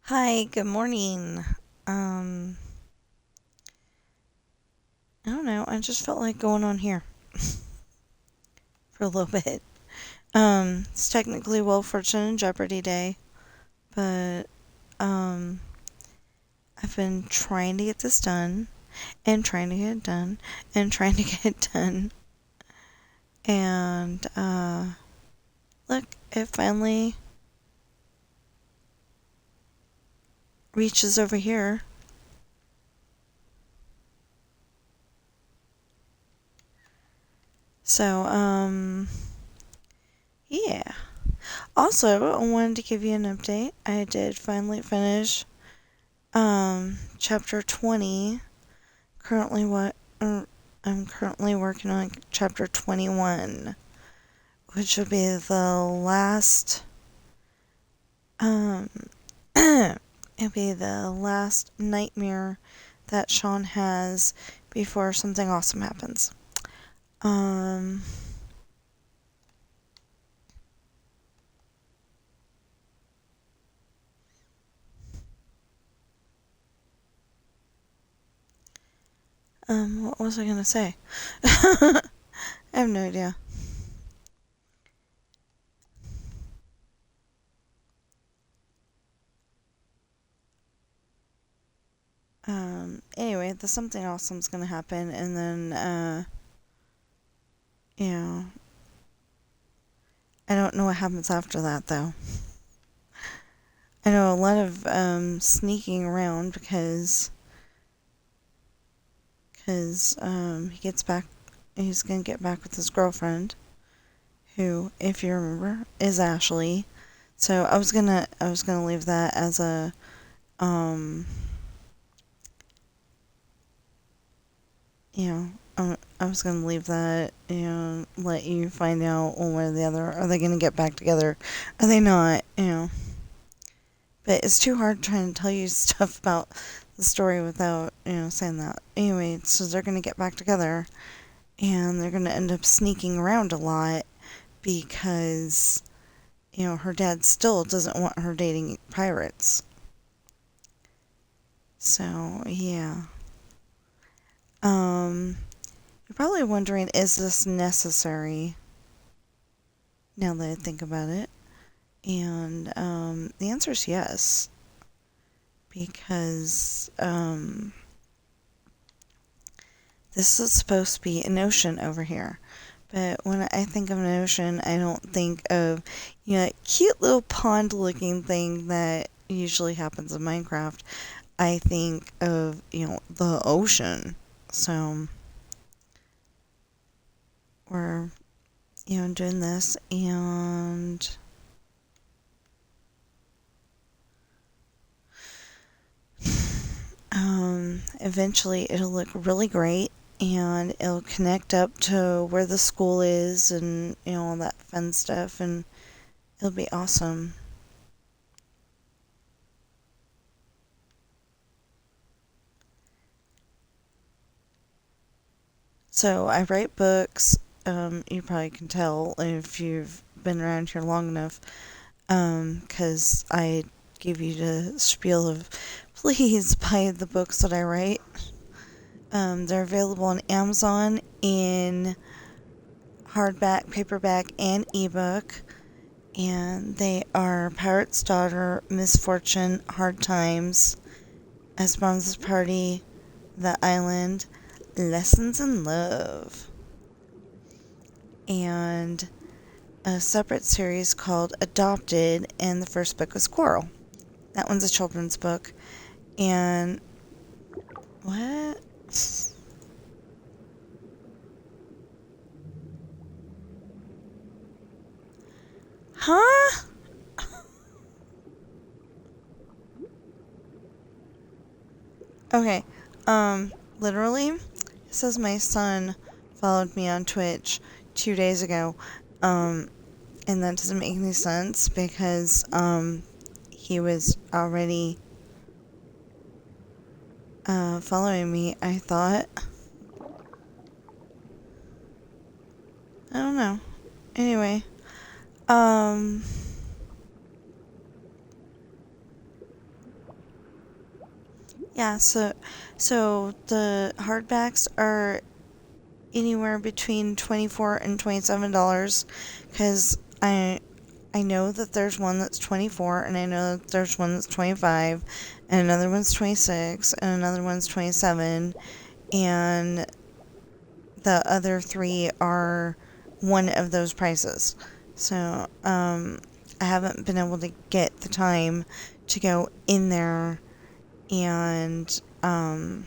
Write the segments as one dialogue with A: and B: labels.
A: Hi, good morning. Um, I don't know. I just felt like going on here for a little bit. It's technically Fortune and Jeopardy Day, but um, I've been trying to get this done and trying to get it done and trying to get it done. And look, it finally reaches over here. So, yeah. Also, I wanted to give you an update. I did finally finish chapter 20. Currently I'm currently working on chapter 21, which will be the last um it'll be the last nightmare that Sean has before something awesome happens. Um what was I gonna say? I have no idea. Anyway, the something awesome's gonna happen, and then you know, I don't know what happens after that though. I know a lot of sneaking around because he gets back. He's gonna get back with his girlfriend, who, if you remember, is Ashley. So I was gonna leave that as a um you know I was gonna leave that, let you find out one way or the other. Are they gonna get back together? Are they not? But it's too hard trying to tell you stuff about the story without saying that. Anyway, so they're gonna get back together, and they're gonna end up sneaking around a lot because her dad still doesn't want her dating pirates. So, yeah. You're probably wondering, is this necessary now that I think about it? And the answer is yes, because this is supposed to be an ocean over here. But when I think of an ocean, I don't think of, that cute little pond looking thing that usually happens in Minecraft. I think of, the ocean. So we're, doing this, and eventually it'll look really great, and it'll connect up to where the school is, and all that fun stuff, and it'll be awesome. So I write books. You probably can tell if you've been around here long enough, because I give you the spiel of please buy the books that I write. They're available on Amazon in hardback, paperback, and ebook. And they are Pirate's Daughter, Misfortune, Hard Times, Esperanza's Party, The Island, Lessons in Love, and a separate series called Adopted, and the first book was Quarrel. That one's a children's book. And what? Huh? Okay. Literally, it says my son followed me on Twitch 2 days ago. And that doesn't make any sense because, he was already, following me, I thought. I don't know. Anyway, um, Yeah, so the hardbacks are anywhere between $24 and $27 because I know that there's one that's 24 and I know that there's one that's 25 and another one's 26 and another one's 27 and the other three are one of those prices. So, I haven't been able to get the time to go in there and, I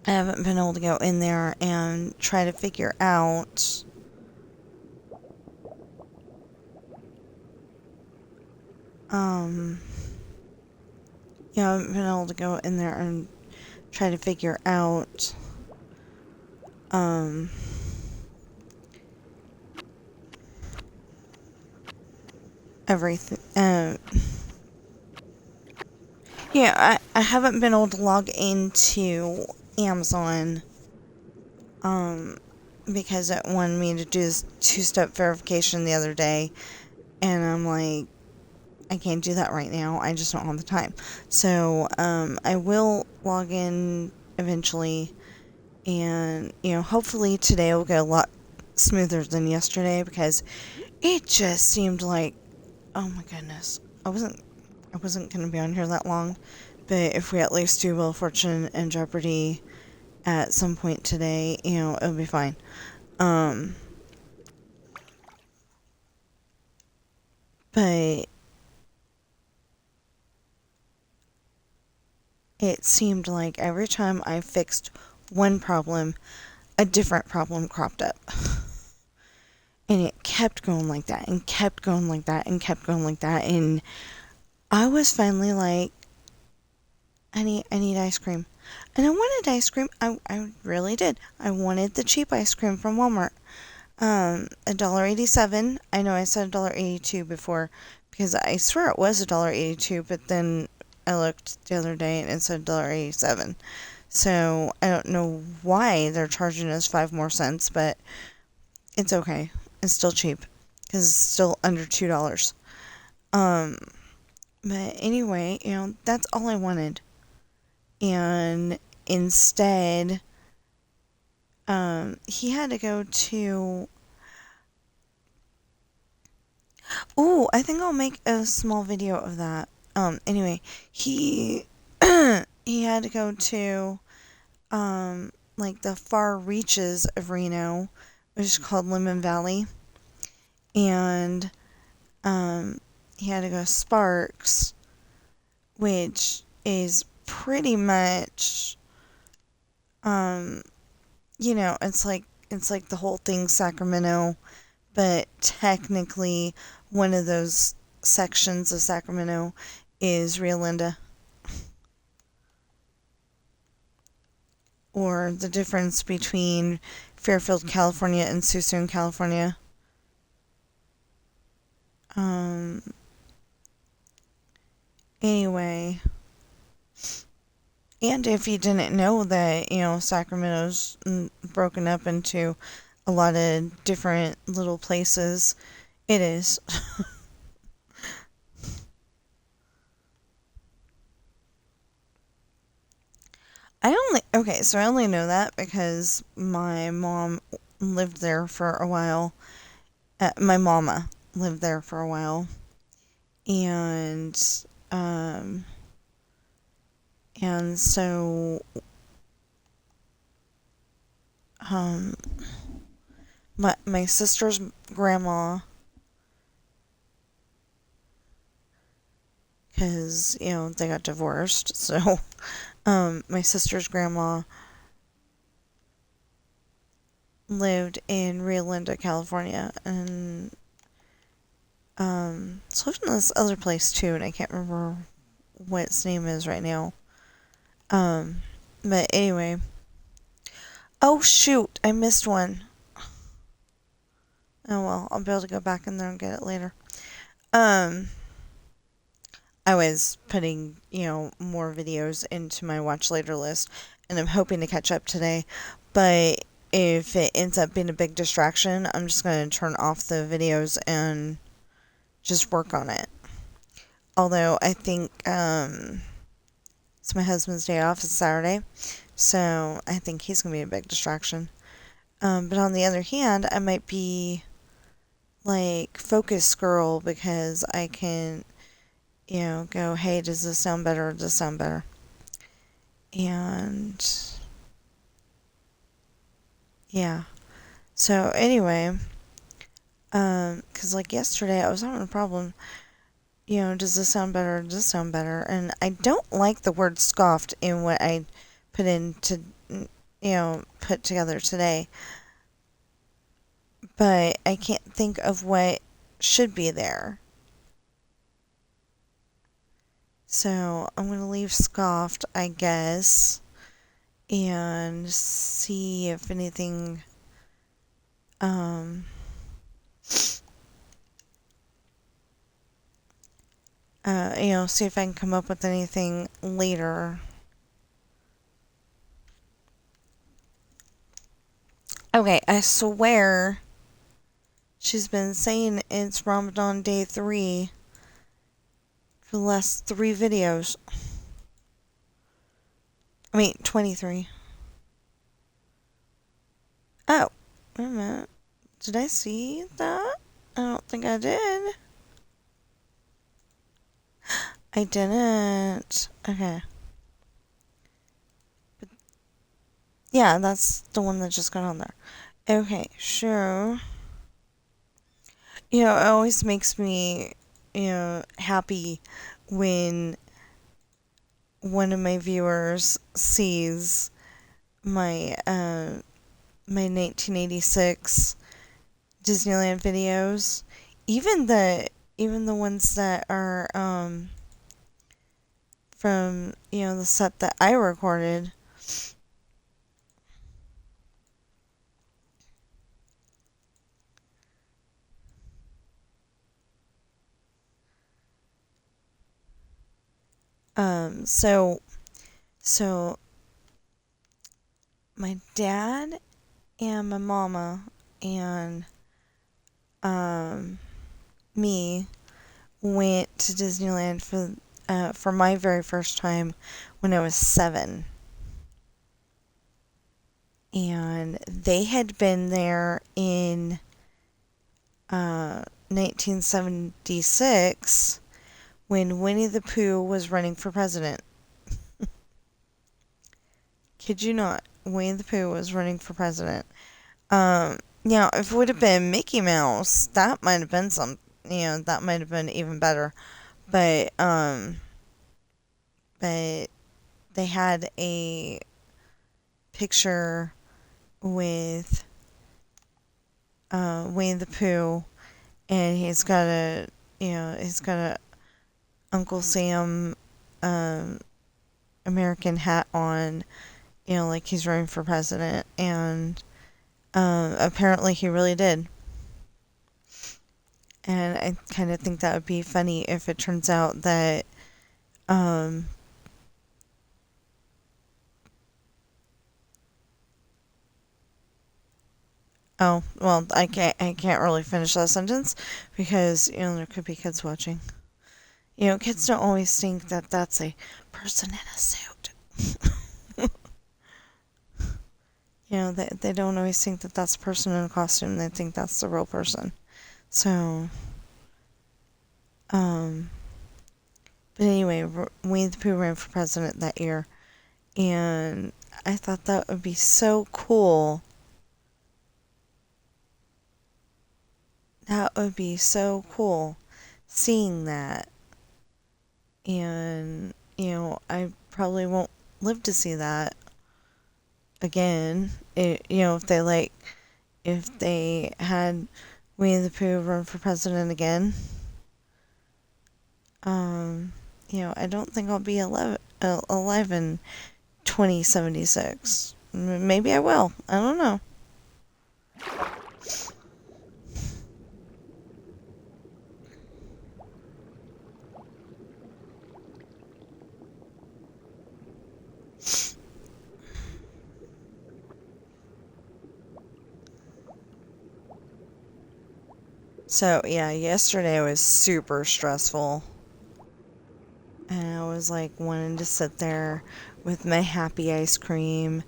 A: haven't been able to go in there and try to figure out, um, I haven't been able to go in there and try to figure out, um, everything. I haven't been able to log into Amazon, um, because it wanted me to do this two-step verification the other day, and I'm like, I can't do that right now. I just don't have the time. So, I will log in eventually, and, hopefully today will go a lot smoother than yesterday because it just seemed like, oh my goodness, I wasn't going to be on here that long, but if we at least do Wheel of Fortune and Jeopardy at some point today, it'll be fine. But it seemed like every time I fixed one problem, a different problem cropped up. And it kept going like that, and kept going like that, and kept going like that, and I was finally like, I need ice cream. And I wanted ice cream. I really did. I wanted the cheap ice cream from Walmart. $1.87. I know I said $1.82 before because I swear it was $1.82, but then I looked the other day and it said $1.87. So I don't know why they're charging us 5 more cents, but it's okay. It's still cheap because it's still under $2. Um, but anyway, that's all I wanted. And instead, he had to go to. Oh, I think I'll make a small video of that. Anyway, he he had to go to like the far reaches of Reno, which is called Lemon Valley, and he had to go to Sparks, which is pretty much it's like the whole thing Sacramento, but technically one of those sections of Sacramento is Rio Linda. Or the difference between Fairfield, California and Suisun, California. Anyway, and if you didn't know that, Sacramento's broken up into a lot of different little places, it is. So I only know that because my mom lived there for a while. My mama lived there for a while. And, and so, um, my sister's grandma, because, they got divorced, so, my sister's grandma lived in Rio Linda, California, and, so lived in this other place too, and I can't remember what its name is right now. But anyway. Oh shoot, I missed one. Oh well, I'll be able to go back in there and get it later. I was putting, more videos into my watch later list, and I'm hoping to catch up today. But if it ends up being a big distraction, I'm just going to turn off the videos and just work on it. Although I think it's my husband's day off. It's Saturday, so I think he's gonna be a big distraction. But on the other hand, I might be like focus girl because I can, go, hey, does this sound better? Does this sound better? And yeah. So anyway, because like yesterday I was having a problem. Does this sound better? Does this sound better? And I don't like the word scoffed in what I put together today. But I can't think of what should be there. So I'm going to leave scoffed, I guess, and see if anything, see if I can come up with anything later. Okay, I swear she's been saying it's Ramadan day 3 for the last 3 videos. 23. Oh, wait a minute. Did I see that? I don't think I did. I didn't. Okay. But yeah, that's the one that just got on there. Okay, sure. It always makes me, happy when one of my viewers sees my, my 1986 Disneyland videos. Even the ones that are, from, the set that I recorded. So my dad and my mama and, me went to Disneyland for my very first time when I was 7. And they had been there in 1976 when Winnie the Pooh was running for president. Kid you not, Winnie the Pooh was running for president. Now, if it would have been Mickey Mouse, that might have been that might have been even better. But they had a picture with Winnie the Pooh, and he's got a Uncle Sam American hat on, like he's running for president, and apparently he really did. And I kind of think that would be funny if it turns out that oh, well, I can't really finish that sentence because, there could be kids watching. Kids don't always think that that's a person in a suit. They don't always think that that's a person in a costume. They think that's the real person. So, but anyway, Winnie the Pooh ran for president that year, and I thought that would be so cool. That would be so cool, seeing that. And, I probably won't live to see that again. If they had Winnie the Pooh run for president again. I don't think I'll be alive in 2076. Maybe I will. I don't know. So, yeah, yesterday was super stressful. And I was like wanting to sit there with my happy ice cream.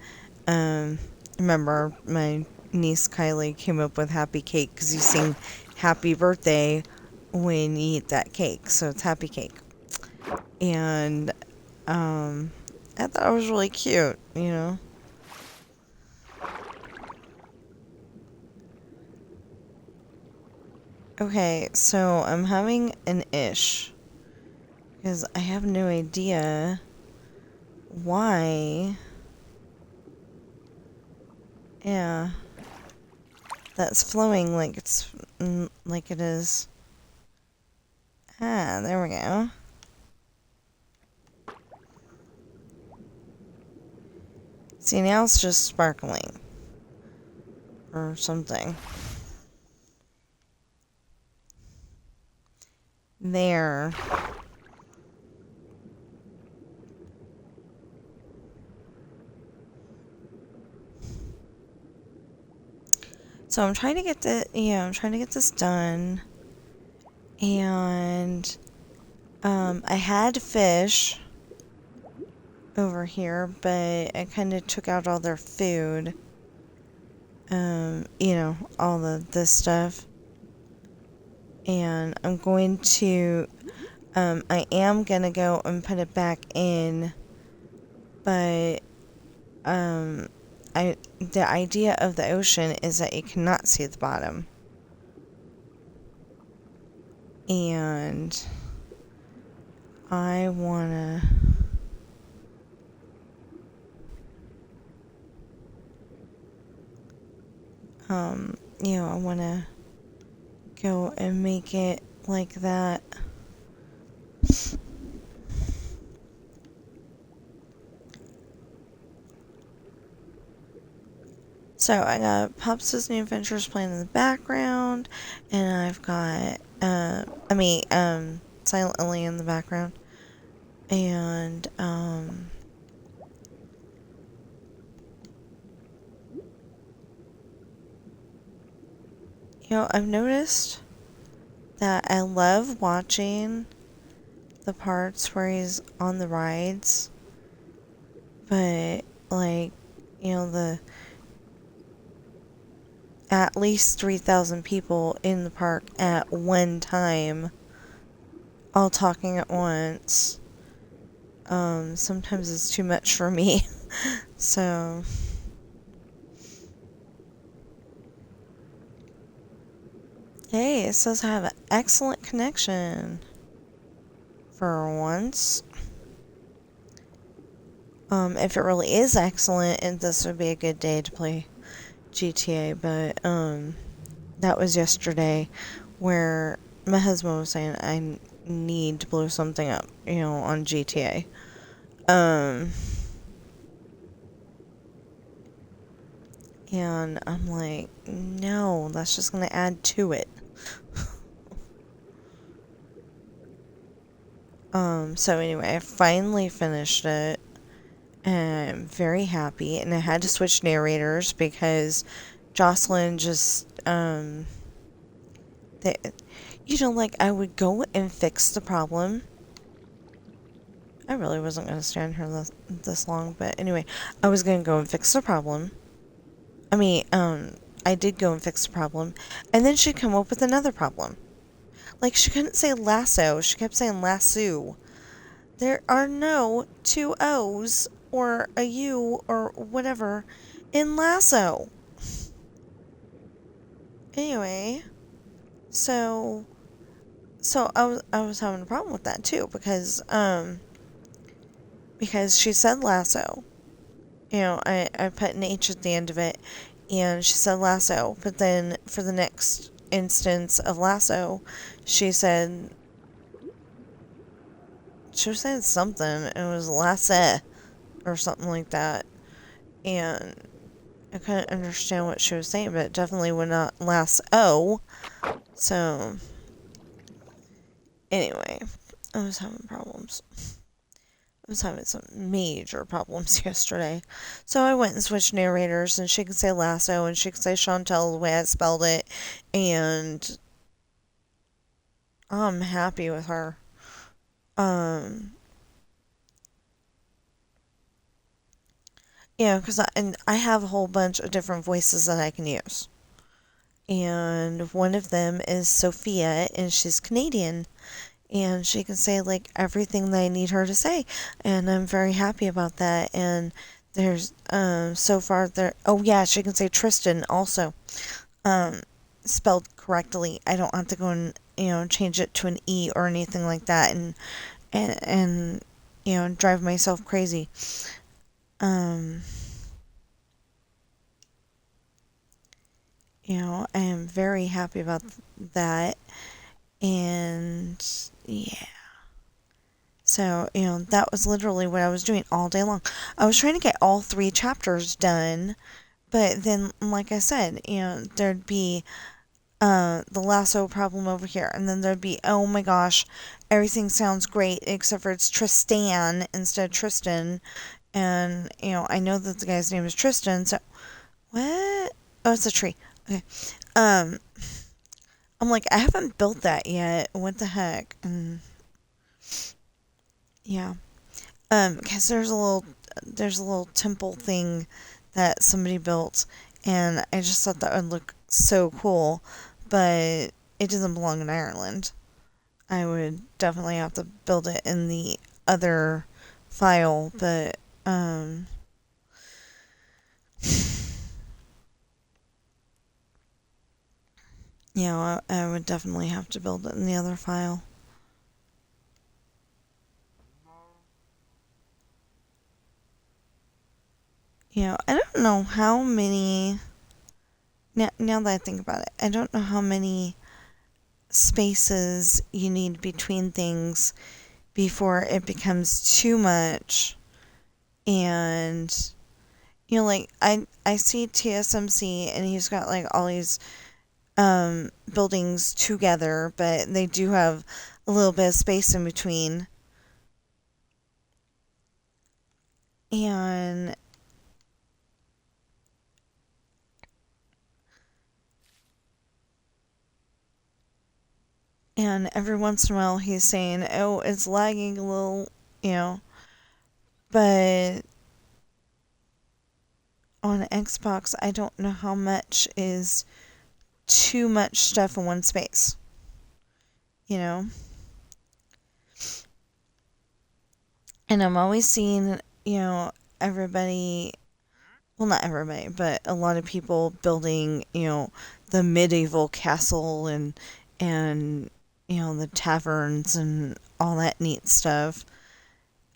A: Um, Remember, my niece Kylie came up with happy cake because you sing happy birthday when you eat that cake. So it's happy cake. And I thought it was really cute, you know? Okay, so I'm having an ish because I have no idea why. Yeah, that's flowing like it's like it is. Ah, there we go. See, now it's just sparkling or something. There. So I'm trying to get I'm trying to get this done. And I had fish over here, but I kind of took out all their food. All this stuff. And I'm going to I am gonna go and put it back in, but the idea of the ocean is that you cannot see the bottom. And I wanna I wanna go and make it like that. So I got Pops' New Adventures playing in the background, and I've got Silent Lily in the background, and I've noticed that I love watching the parts where he's on the rides, but like the at least 3,000 people in the park at one time, all talking at once. Sometimes it's too much for me. So, hey, it says I have an excellent connection for once. If it really is excellent, and this would be a good day to play GTA, but that was yesterday where my husband was saying I need to blow something up, on GTA. And I'm like, no, that's just gonna add to it. So anyway, I finally finished it, and I'm very happy, and I had to switch narrators because Jocelyn just, I would go and fix the problem. I really wasn't going to stand here this long, but anyway, I was going to go and fix the problem. I did go and fix the problem, and then she'd come up with another problem. Like, she couldn't say lasso, she kept saying lasso. There are no two O's or a U or whatever in lasso. Anyway, so I was having a problem with that too because she said lasso. I put an H at the end of it, and she said lasso, but then for the next instance of lasso, she was saying something, and it was lasso or something like that, and I couldn't understand what she was saying, but it definitely would not lasso. So anyway, I was having problems. I was having some major problems yesterday. So I went and switched narrators, and she could say lasso, and she could say Chantel the way I spelled it, and I'm happy with her. Um, because I have a whole bunch of different voices that I can use. And one of them is Sophia, and she's Canadian. And she can say, like, everything that I need her to say. And I'm very happy about that. And there's, so far there, oh yeah, she can say Tristan also. Um, Spelled correctly. I don't have to go and, change it to an E or anything like that. And drive myself crazy. Um, I am very happy about that. And yeah. So, that was literally what I was doing all day long. I was trying to get all 3 chapters done, but then, like I said, there'd be the lasso problem over here, and then there'd be, oh my gosh, everything sounds great except for it's Tristan instead of Tristan, and, I know that the guy's name is Tristan, so, what? Oh, it's a tree. Okay. Um, I'm like, I haven't built that yet. What the heck? And yeah. 'Cause there's a little temple thing that somebody built, and I just thought that would look so cool, but it doesn't belong in Ireland. I would definitely have to build it in the other file, but I would definitely have to build it in the other file. I don't know how many. Now that I think about it, I don't know how many spaces you need between things before it becomes too much. And like I see TSMC and he's got like all these buildings together, but they do have a little bit of space in between. And every once in a while he's saying, "Oh, it's lagging a little," you know, but on Xbox, I don't know how much is too much stuff in one space, you know? And I'm always seeing, everybody, well, not everybody, but a lot of people building, the medieval castle and, the taverns and all that neat stuff.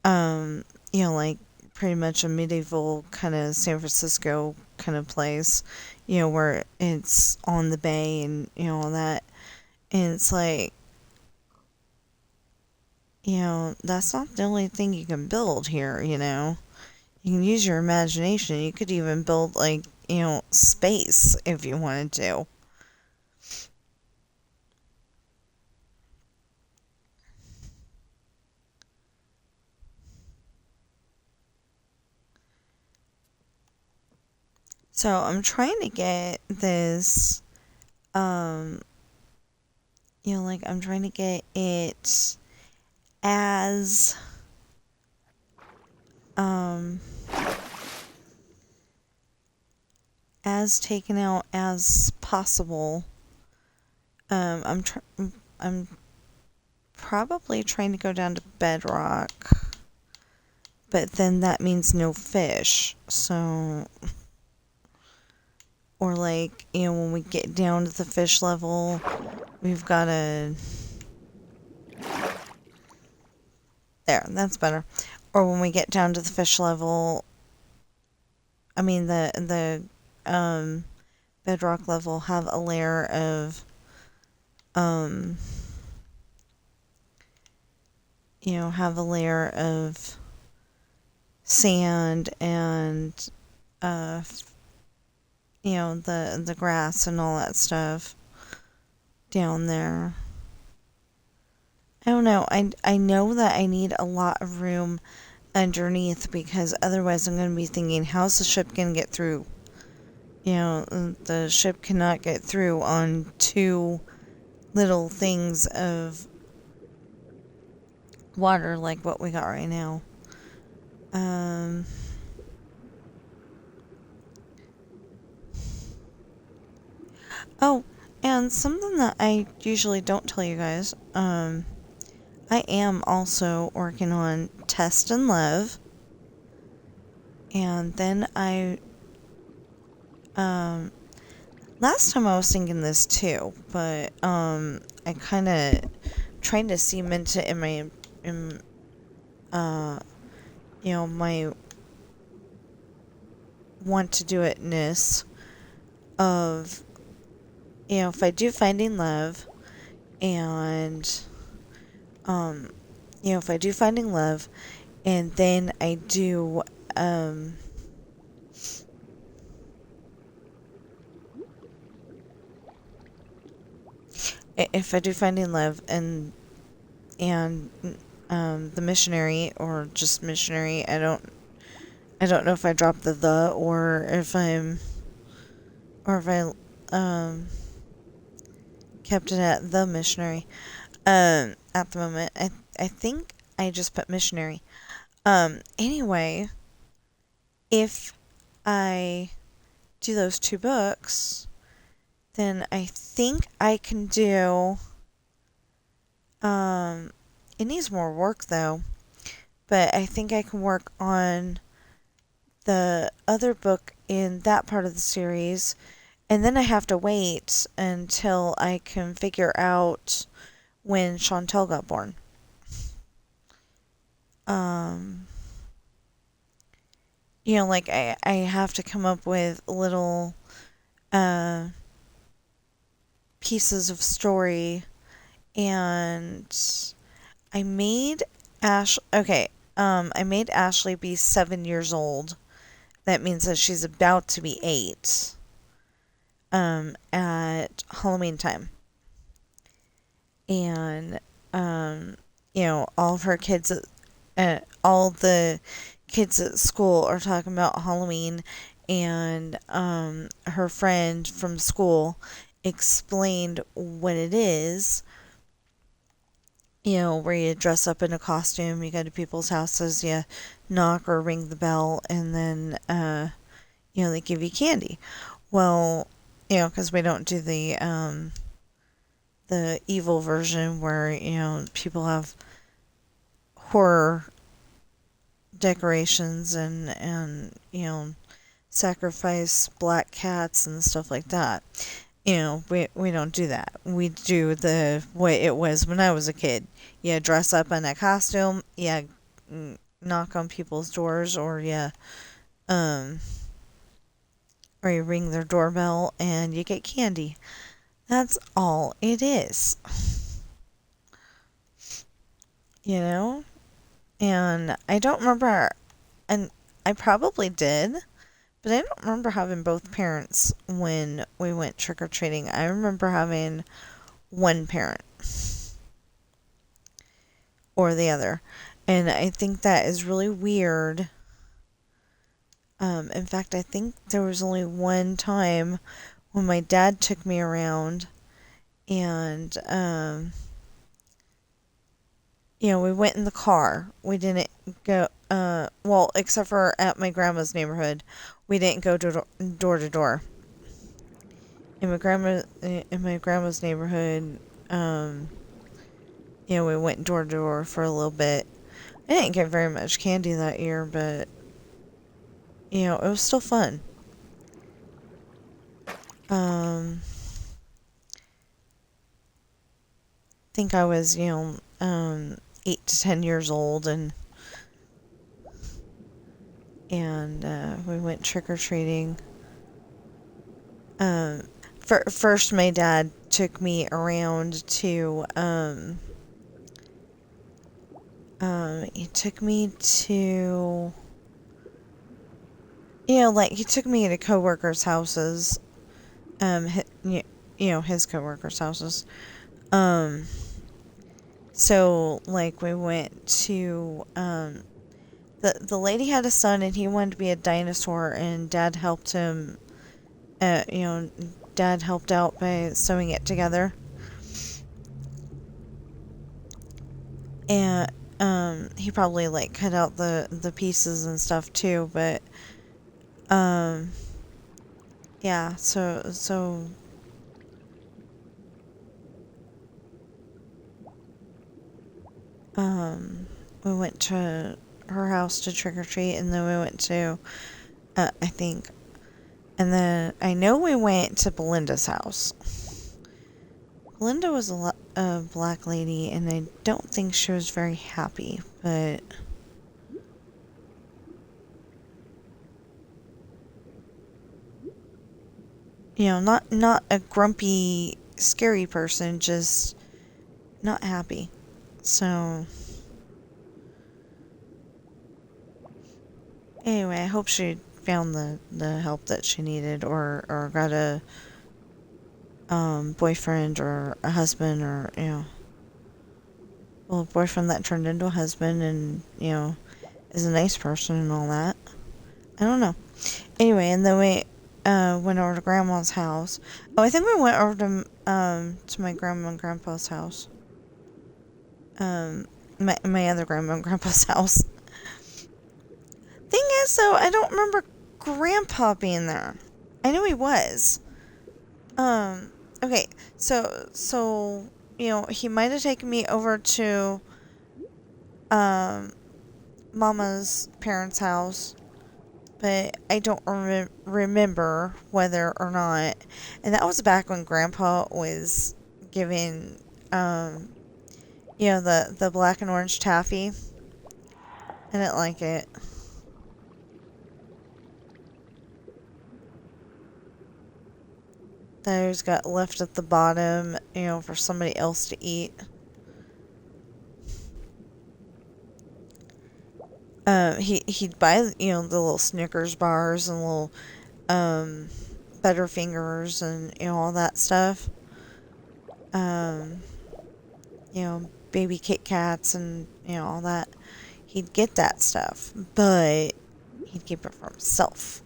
A: Like pretty much a medieval kind of San Francisco kind of place, where it's on the bay and, all that. And it's like, that's not the only thing you can build here. You can use your imagination. You could even build, like, space if you wanted to. So I'm trying to get this, um, like, I'm trying to get it as, um, as taken out as possible. I'm probably trying to go down to bedrock, but then that means no fish. So, or like, when we get down to the fish level, we've got to, there, that's better. Or when we get down to the fish level, I mean the bedrock level, have a layer of, um, have a layer of sand and, uh, the grass and all that stuff down there. I don't know. I know that I need a lot of room underneath because otherwise I'm going to be thinking, how's the ship going to get through? The ship cannot get through on 2 little things of water like what we got right now. Um, oh, and something that I usually don't tell you guys, I am also working on Test and Love. And then last time I was thinking this too, but, I kind of tried to cement it in uh, my want to do itness of, if I do Finding Love and, if I do Finding Love and then I do, if I do Finding Love and the missionary or just missionary, I don't know if I dropped the or if I kept it at the missionary. At the moment, I think I just put missionary. Anyway, if I do those 2 books, then I think I can do, it needs more work though, but I think I can work on the other book in that part of the series, and then I have to wait until I can figure out when Chantel got born. Like I have to come up with little pieces of story, and I made I made Ashley be 7 years old. That means that she's about to be 8 at Halloween time. And all of her kids all the kids at school are talking about Halloween, and her friend from school explained what it is. Where you dress up in a costume, you go to people's houses, you knock or ring the bell, and then, they give you candy. Well, because we don't do the evil version where, people have horror decorations and sacrifice black cats and stuff like that. We don't do that. We do the way it was when I was a kid. You dress up in a costume, you knock on people's doors, or you ring their doorbell and you get candy. That's all it is. And I don't remember, and I probably did, but I don't remember having both parents when we went trick-or-treating. I remember having one parent or the other. And I think that is really weird. In fact, I think there was only one time when my dad took me around and, we went in the car. We didn't go, well, except for at my grandma's neighborhood, we didn't go door to door. In my grandma's neighborhood, we went door to door for a little bit. I didn't get very much candy that year, but, it was still fun. I think I was, 8 to 10 years old, and we went trick-or-treating. First, my dad took me around to, he took me to, he took me to coworkers' houses, his coworkers' houses. So, we went to, the lady had a son, and he wanted to be a dinosaur, and Dad helped him, Dad helped out by sewing it together. And he probably like cut out the pieces and stuff too, but um yeah, so um we went to her house to trick or treat, and then we went to I think, and then I know we went to Belinda's house. Belinda was a black lady, and I don't think she was very happy, but not a grumpy, scary person, just not happy. So anyway, I hope she found the help that she needed, or got a boyfriend or a husband, or well, a boyfriend that turned into a husband, and is a nice person and all that. I don't know. Anyway, and then we went over to Grandma's house. Oh, I think we went over to my grandma and grandpa's house. My other grandma and grandpa's house. Thing is, though, I don't remember Grandpa being there. I know he was. Um, okay, so he might have taken me over to um Mama's parents' house, but I don't remember whether or not. And that was back when Grandpa was giving the black and orange taffy. I didn't like it. Those got left at the bottom, for somebody else to eat. He'd buy, the little Snickers bars and little um Butterfingers and all that stuff. Um, Baby Kit Kats and all that. He'd get that stuff, but he'd keep it for himself.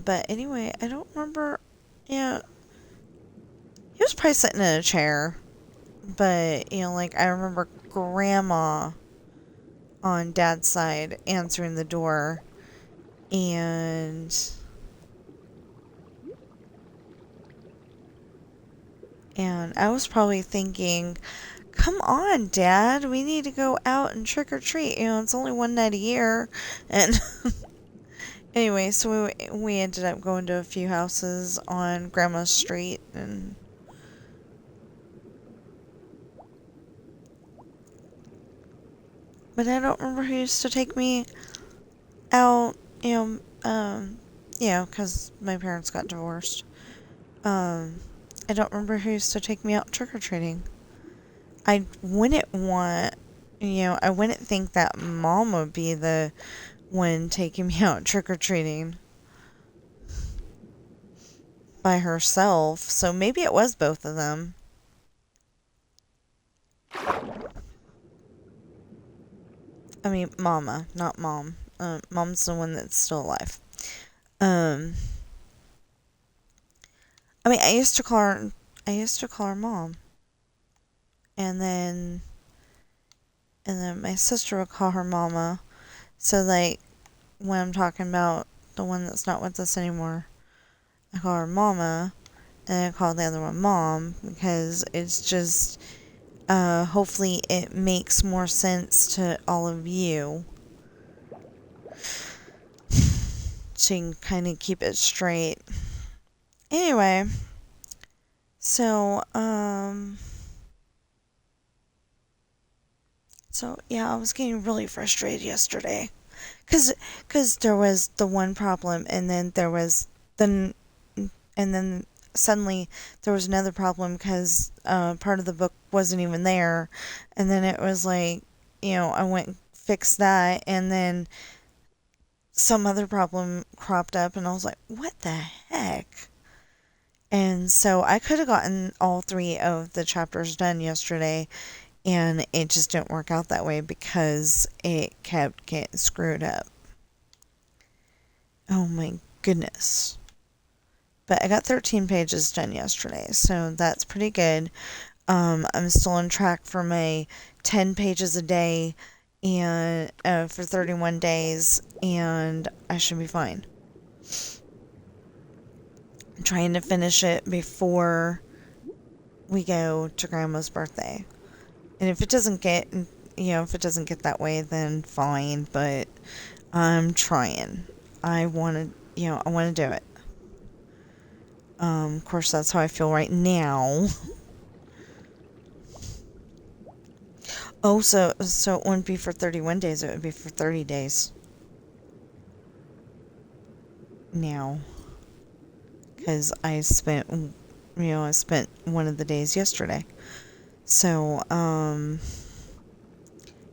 A: But anyway, I don't remember. He was probably sitting in a chair, but like I remember Grandma on Dad's side answering the door, and I was probably thinking, "Come on, Dad, we need to go out and trick or treat. It's only one night a year." And anyway, so we ended up going to a few houses on Grandma's street, but I don't remember who used to take me out. Because my parents got divorced. I don't remember who used to take me out trick or treating. I wouldn't want, I wouldn't think that Mom would be the one taking me out trick or treating by herself. So maybe it was both of them. I mean, Mama, not Mom. Mom's the one that's still alive. Um, I mean, I used to call her. I used to call her Mom, and then my sister would call her Mama. So like when I'm talking about the one that's not with us anymore, I call her Mama, and I call the other one Mom, because it's just hopefully it makes more sense to all of you, so you can kind of keep it straight. Anyway, so yeah, I was getting really frustrated yesterday, cause there was the one problem, and then there was the and then suddenly there was another problem, because part of the book wasn't even there, and then it was like, I went and fixed that, and then some other problem cropped up, and I was like, what the heck? And so I could have gotten all three of the chapters done yesterday, and it just didn't work out that way because it kept getting screwed up. Oh my goodness. But I got 13 pages done yesterday, so that's pretty good. I'm still on track for my 10 pages a day and for 31 days, and I should be fine. I'm trying to finish it before we go to Grandma's birthday. And if it doesn't get, if it doesn't get that way, then fine, but I'm trying. I want to, I want to do it. Of course, that's how I feel right now. Oh, so it wouldn't be for 31 days, it would be for 30 days. Now. Because I spent one of the days yesterday. So,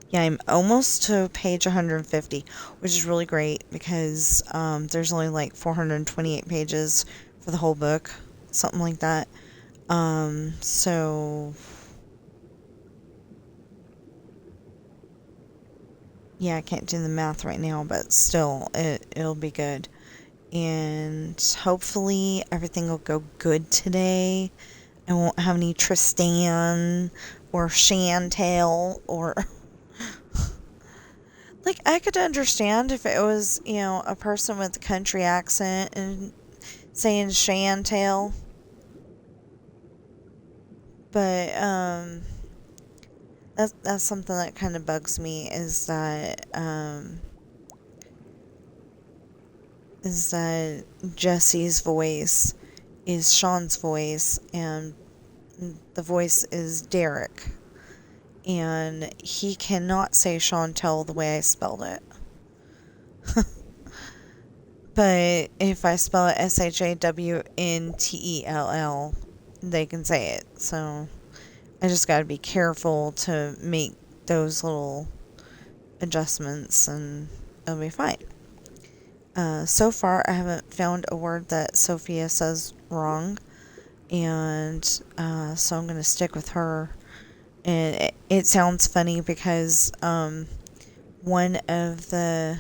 A: yeah, I'm almost to page 150, which is really great because there's only like 428 pages for the whole book, something like that. So yeah, I can't do the math right now, but still, it'll be good. And hopefully everything will go good today. I won't have any Tristan or Chantel or... Like, I could understand if it was, a person with a country accent and saying Chantel. But, that's something that kind of bugs me is that Jesse's voice is Sean's voice and the voice is Derek. And he cannot say Chantel the way I spelled it. But if I spell it SHAWNTELL, they can say it. So I just gotta be careful to make those little adjustments and it'll be fine. So far, I haven't found a word that Sophia says wrong. And so I'm gonna stick with her. And it sounds funny because one of the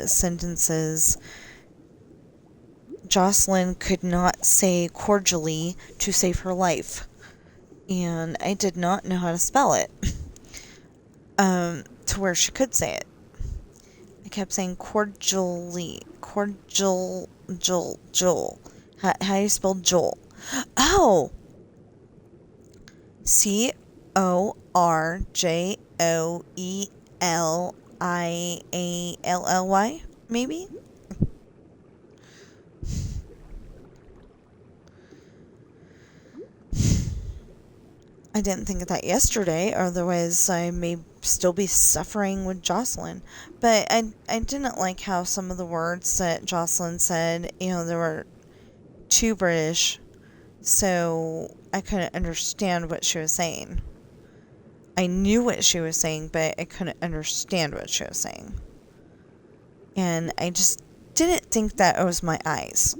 A: sentences, Jocelyn could not say cordially to save her life, and I did not know how to spell it to where she could say it. I kept saying cordially, Joel. How do you spell Joel? Oh! Corjoelially, maybe? I didn't think of that yesterday, otherwise I may still be suffering with Jocelyn. But I didn't like how some of the words that Jocelyn said, they were too British, so I couldn't understand what she was saying. I knew what she was saying, but I couldn't understand what she was saying. And I just didn't think that it was my eyes.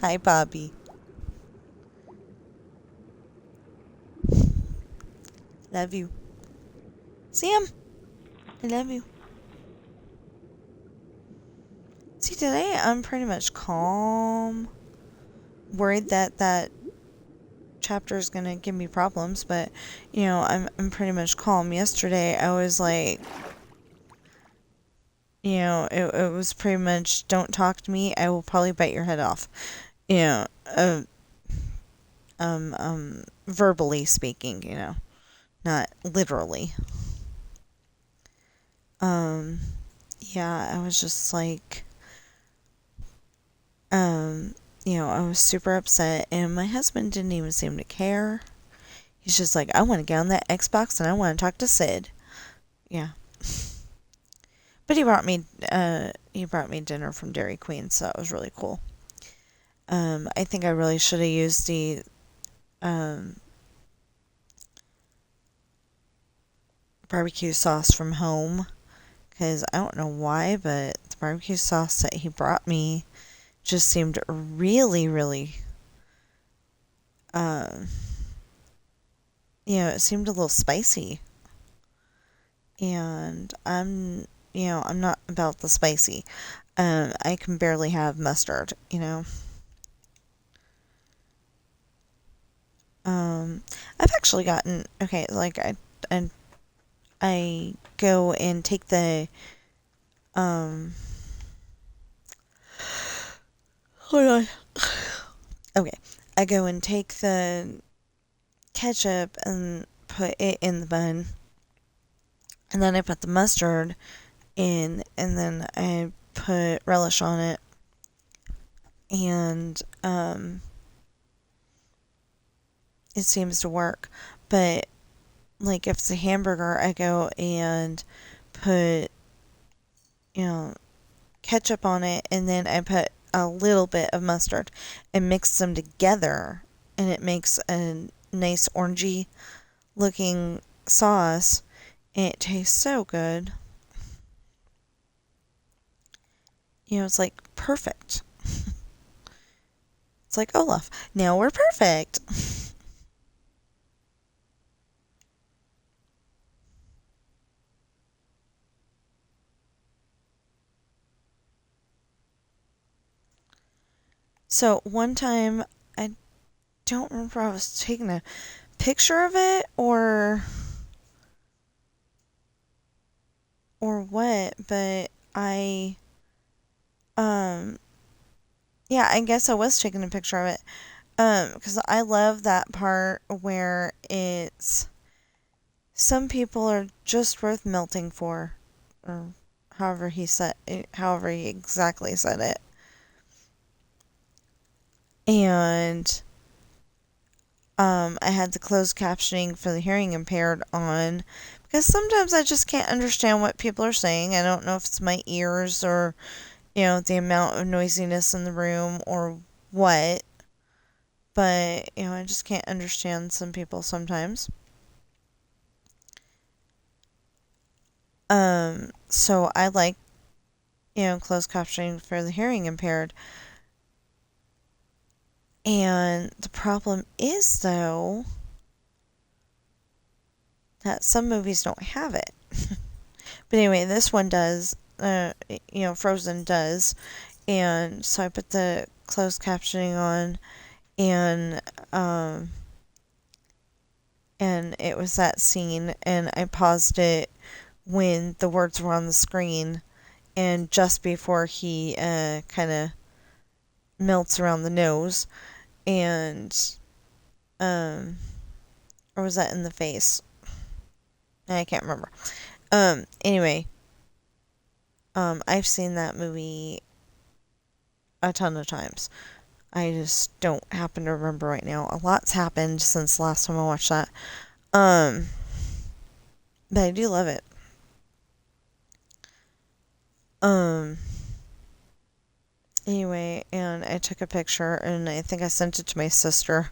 A: Hi, Bobby. Love you. Sam, I love you. See, today I'm pretty much calm. Worried that chapter is going to give me problems, but, I'm pretty much calm. Yesterday, I was like, it was pretty much, don't talk to me, I will probably bite your head off. Verbally speaking, not literally. Yeah, I was just like, I was super upset, and my husband didn't even seem to care. He's just like, I want to get on that Xbox, and I want to talk to Sid. Yeah. But he brought me dinner from Dairy Queen, so that was really cool. I think I really should have used the, barbecue sauce from home, because I don't know why, but the barbecue sauce that he brought me just seemed really, really, it seemed a little spicy. And I'm not about the spicy. I can barely have mustard. I've actually gotten, okay, like I go and take the, um, hold on. Okay. I go and take the ketchup and put it in the bun. And then I put the mustard in, and then I put relish on it. And, it seems to work. But, like, if it's a hamburger, I go and put, you know, ketchup on it, and then I put a little bit of mustard and mix them together, and it makes a nice orangey looking sauce, and it tastes so good. It's like perfect. It's like Olaf. Now we're perfect. So one time, I don't remember if I was taking a picture of it or what, but um yeah, I guess I was taking a picture of it. Because I love that part where it's some people are just worth melting for, or however he exactly said it. And I had the closed captioning for the hearing impaired on because sometimes I just can't understand what people are saying. I don't know if it's my ears or the amount of noisiness in the room or what, but I just can't understand some people sometimes. So I like closed captioning for the hearing impaired. And the problem is, though, that some movies don't have it. But anyway, this one does. Frozen does. And so I put the closed captioning on, and and it was that scene, and I paused it when the words were on the screen, and just before he kind of melts around the nose, and or was that in the face? I can't remember. Anyway, I've seen that movie a ton of times. I just don't happen to remember right now. A lot's happened since the last time I watched that. Um, but I do love it. Um, anyway, and I took a picture, and I think I sent it to my sister.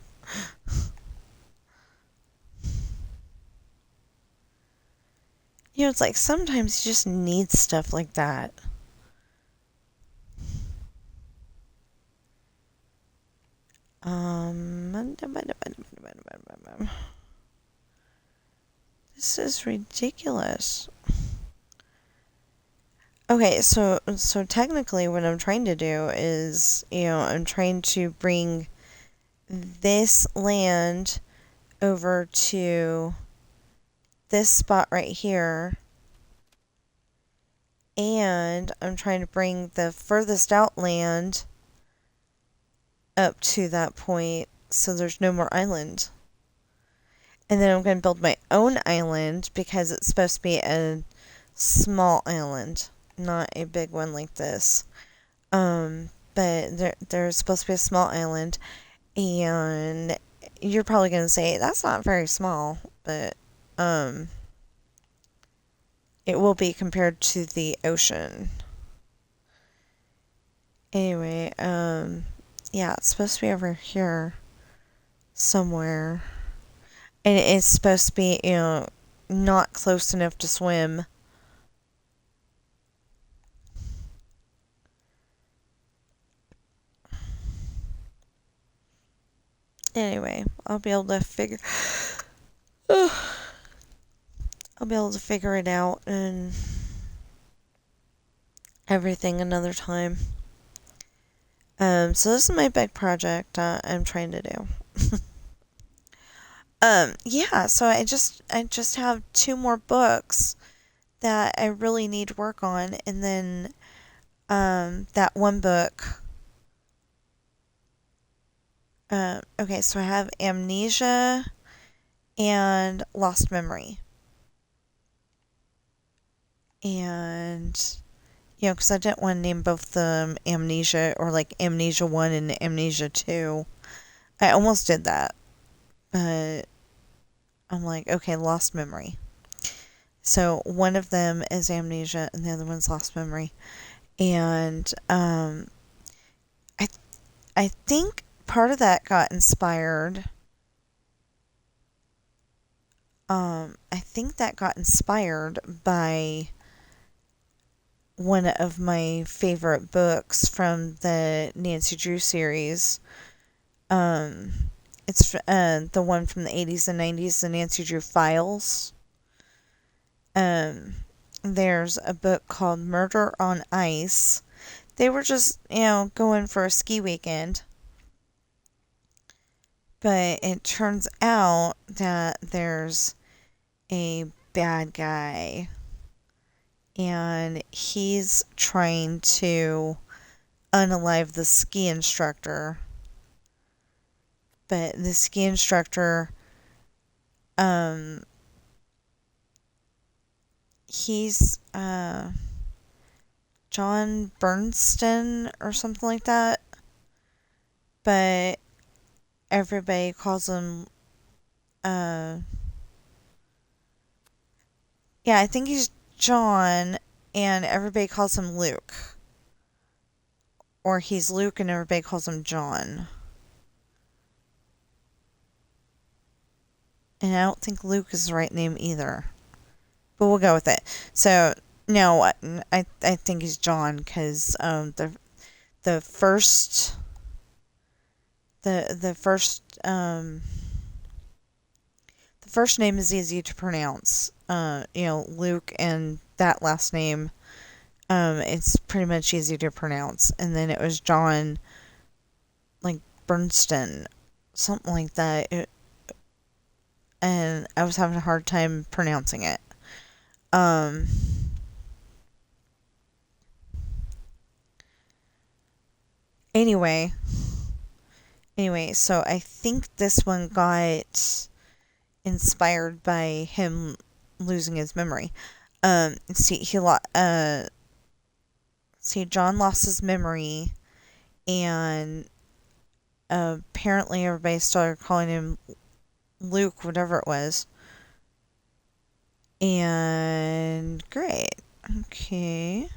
A: It's like sometimes you just need stuff like that. This is ridiculous. Okay, so technically what I'm trying to do is, I'm trying to bring this land over to this spot right here, and I'm trying to bring the furthest out land up to that point so there's no more island. And then I'm going to build my own island because it's supposed to be a small island, not a big one like this. But there's supposed to be a small island, and you're probably going to say that's not very small, but it will be compared to the ocean. Anyway, yeah, it's supposed to be over here somewhere. And it's supposed to be, not close enough to swim. Anyway, I'll be able to figure. I'll be able to figure it out and everything another time. So this is my big project I'm trying to do. Yeah, so I just have two more books that I really need to work on, and then that one book. Okay, so I have Amnesia and Lost Memory. And, because I didn't want to name both of them Amnesia or like Amnesia 1 and Amnesia 2. I almost did that, but I'm like, okay, Lost Memory. So one of them is Amnesia and the other one's Lost Memory. And I I think part of that got inspired. I think that got inspired by one of my favorite books from the Nancy Drew series. Um, it's the one from the 80s and 90s, the Nancy Drew Files. Um, there's a book called Murder on Ice. They were just, going for a ski weekend. But it turns out that there's a bad guy, and he's trying to unalive the ski instructor. But the ski instructor, um, he's John Bernstein or something like that. But everybody calls him, yeah, I think he's John, and everybody calls him Luke. Or he's Luke and everybody calls him John. And I don't think Luke is the right name either. But we'll go with it. So, no, I think he's John, because the first the first name is easy to pronounce. Luke, and that last name, it's pretty much easy to pronounce. And then it was John, like Bernstein, something like that. And I was having a hard time pronouncing it. Anyway, so I think this one got inspired by him losing his memory. John lost his memory, and apparently everybody started calling him Luke, whatever it was. And great. Okay.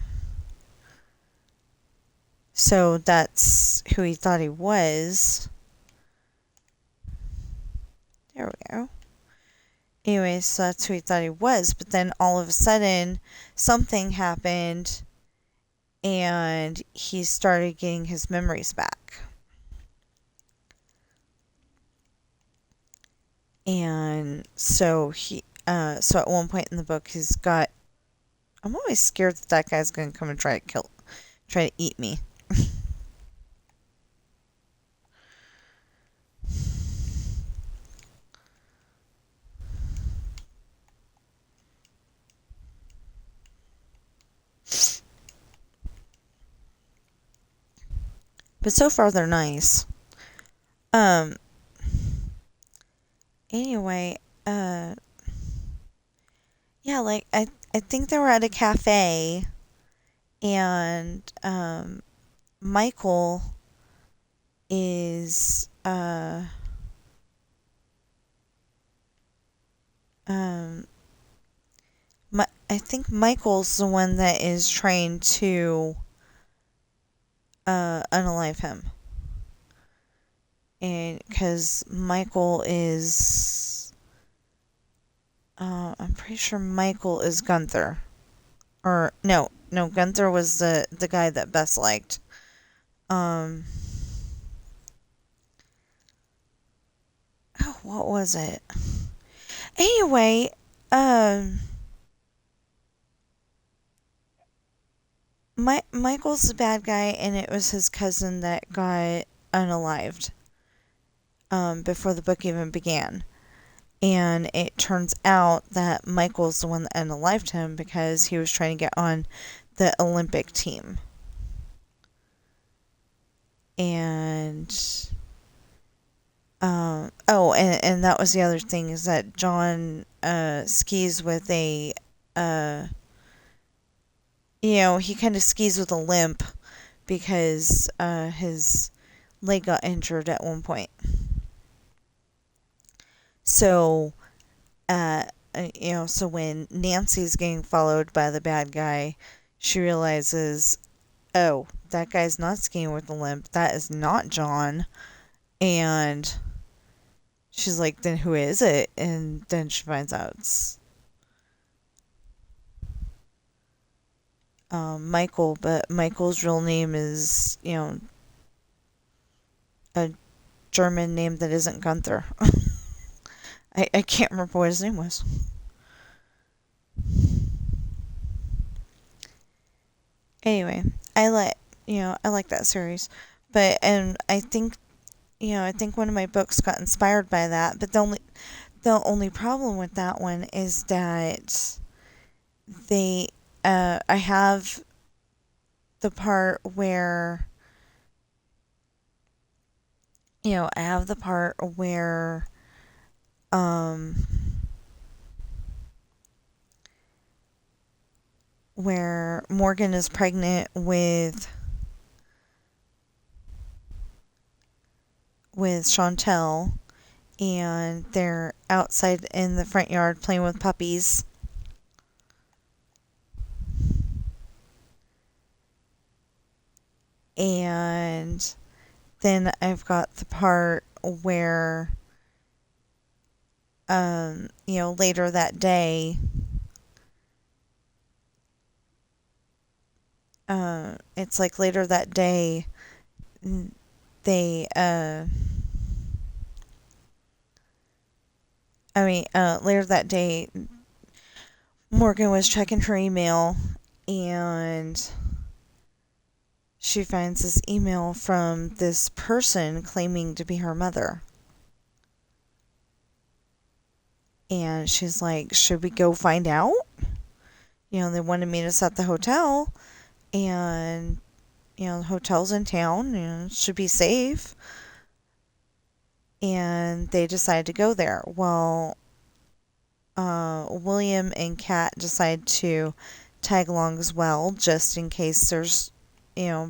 A: So that's who he thought he was. There we go. Anyway, so that's who he thought he was. But then all of a sudden, something happened, and he started getting his memories back. And so so at one point in the book, he's got. I'm always scared that guy's gonna come and try to eat me. But so far they're nice. Anyway, yeah, like I think they were at a cafe, and Michael is I think Michael's the one that is trying to unalive him. And because Michael is I'm pretty sure Michael is Gunther. Or no, Gunther was the guy that Bess liked. Oh, what was it? Anyway, um, Michael's the bad guy, and it was his cousin that got unalived before the book even began. And it turns out that Michael's the one that unalived him because he was trying to get on the Olympic team. And and that was the other thing, is that John skis with a he kind of skis with a limp because his leg got injured at one point. So so when Nancy's getting followed by the bad guy, she realizes, oh, that guy's not skiing with a limp. That is not John. And she's like, then who is it? And then she finds out it's Michael, but Michael's real name is, a German name that isn't Gunther. I can't remember what his name was. Anyway, I like that series, but and I think one of my books got inspired by that. But the only problem with that one is that they I have the part where I have the part where Morgan is pregnant with Chantel, and they're outside in the front yard playing with puppies. And then I've got the part where later that day, it's like later that day they later that day Morgan was checking her email, and she finds this email from this person claiming to be her mother. And she's like, should we go find out? They wanted me to set the hotel, and the hotel's in town and it should be safe. And they decided to go there. Well, William and Kat decide to tag along as well, just in case there's,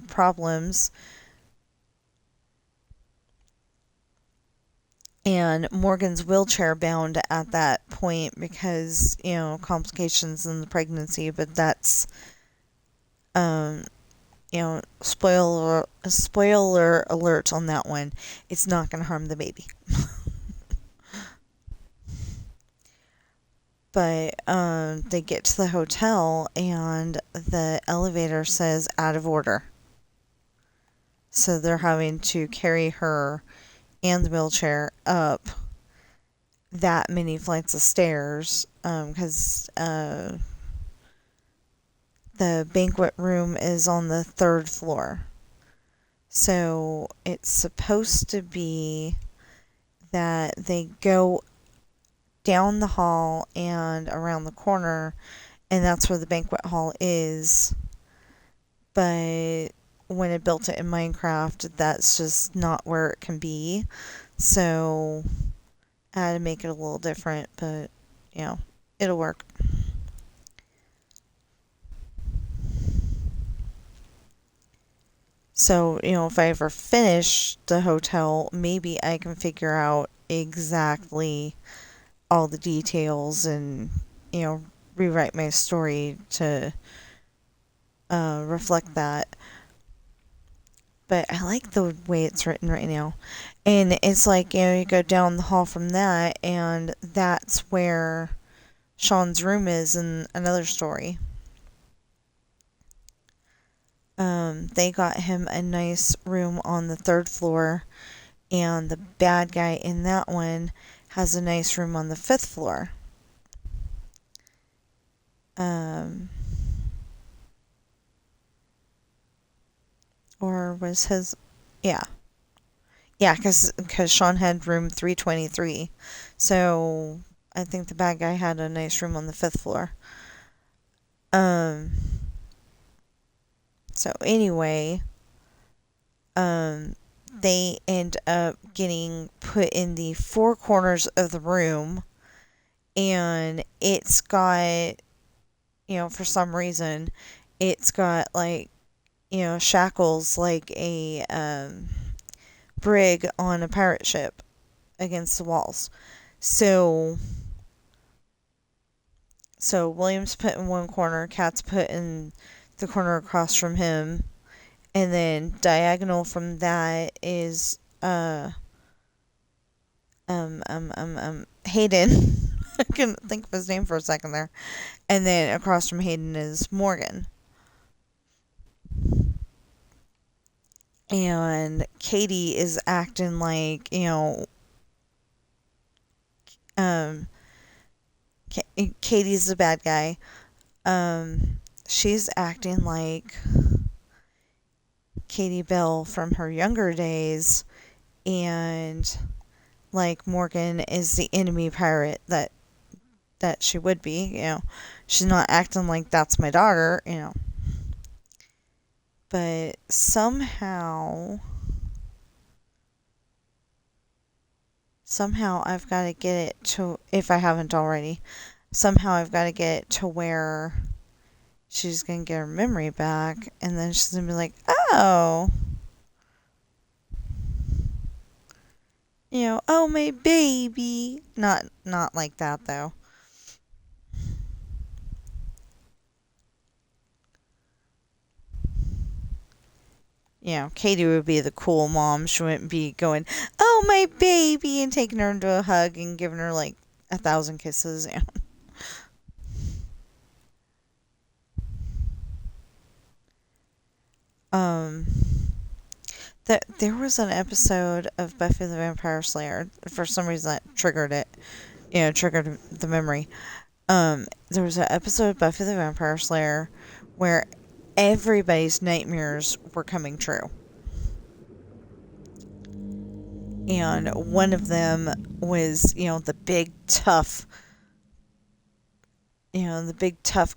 A: problems. And Morgan's wheelchair bound at that point because, complications in the pregnancy, but that's, spoiler alert on that one. It's not going to harm the baby. But they get to the hotel, and the elevator says out of order. So they're having to carry her and the wheelchair up that many flights of stairs because the banquet room is on the 3rd floor. So it's supposed to be that they go down the hall and around the corner, and that's where the banquet hall is. But when I built it in Minecraft, that's just not where it can be. So I had to make it a little different, but it'll work. So, if I ever finish the hotel, maybe I can figure out exactly all the details and, rewrite my story to reflect that. But I like the way it's written right now. And it's like, you go down the hall from that, and that's where Sean's room is in another story. They got him a nice room on the 3rd floor, and the bad guy in that one has a nice room on the 5th floor. Um, or was his, yeah. Yeah, because Sean had room 323. So I think the bad guy had a nice room on the 5th floor. Um, so anyway, they end up getting put in the four corners of the room, and it's got, for some reason, it's got like, shackles like a brig on a pirate ship against the walls. So William's put in one corner, Kat's put in the corner across from him, and then diagonal from that is Hayden. I couldn't think of his name for a second there. And then across from Hayden is Morgan. And Katie is acting like, um, Katie's the bad guy. She's acting like Katie Bell from her younger days, and like Morgan is the enemy pirate that she would be. She's not acting like that's my daughter. But somehow I've got to get it to, if I haven't already, somehow I've got to get it to where she's going to get her memory back, and then she's going to be like, oh, oh, my baby. Not like that, though. Katie would be the cool mom. She wouldn't be going, oh, my baby, and taking her into a hug and giving her like 1,000 kisses. Um, there was an episode of Buffy the Vampire Slayer. For some reason, that triggered it. Triggered the memory. There was an episode of Buffy the Vampire Slayer where everybody's nightmares were coming true. And one of them was, the big tough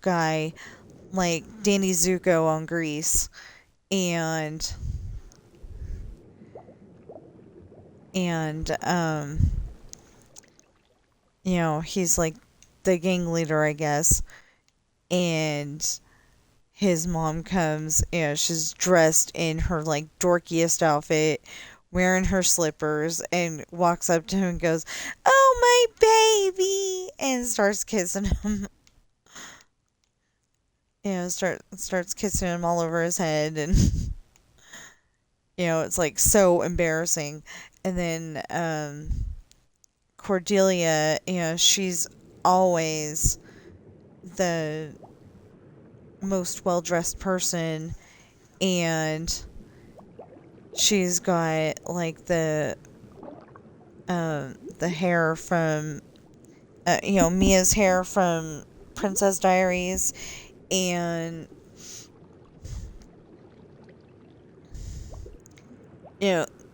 A: guy, like Danny Zuko on Grease. And he's like the gang leader, I guess. And his mom comes, she's dressed in her like dorkiest outfit, wearing her slippers, and walks up to him and goes, oh, my baby, and starts kissing him. Starts kissing him all over his head, and it's like so embarrassing. And then Cordelia, she's always the most well-dressed person, and she's got like the hair from Mia's hair from Princess Diaries, and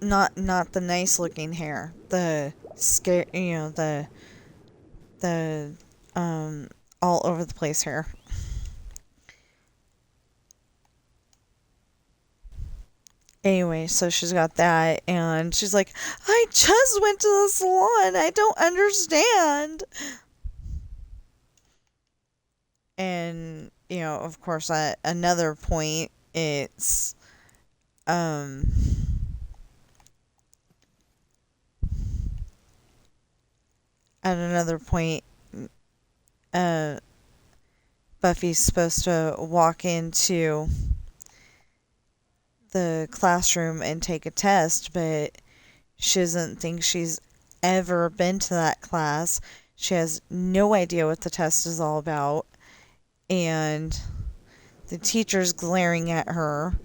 A: not the nice looking hair, the scare, the all over the place hair. Anyway, so she's got that, and she's like, I just went to the salon. I don't understand. And, of course, at another point, it's, at another point, Buffy's supposed to walk into the classroom and take a test, but she doesn't think she's ever been to that class. She has no idea what the test is all about, and the teacher's glaring at her.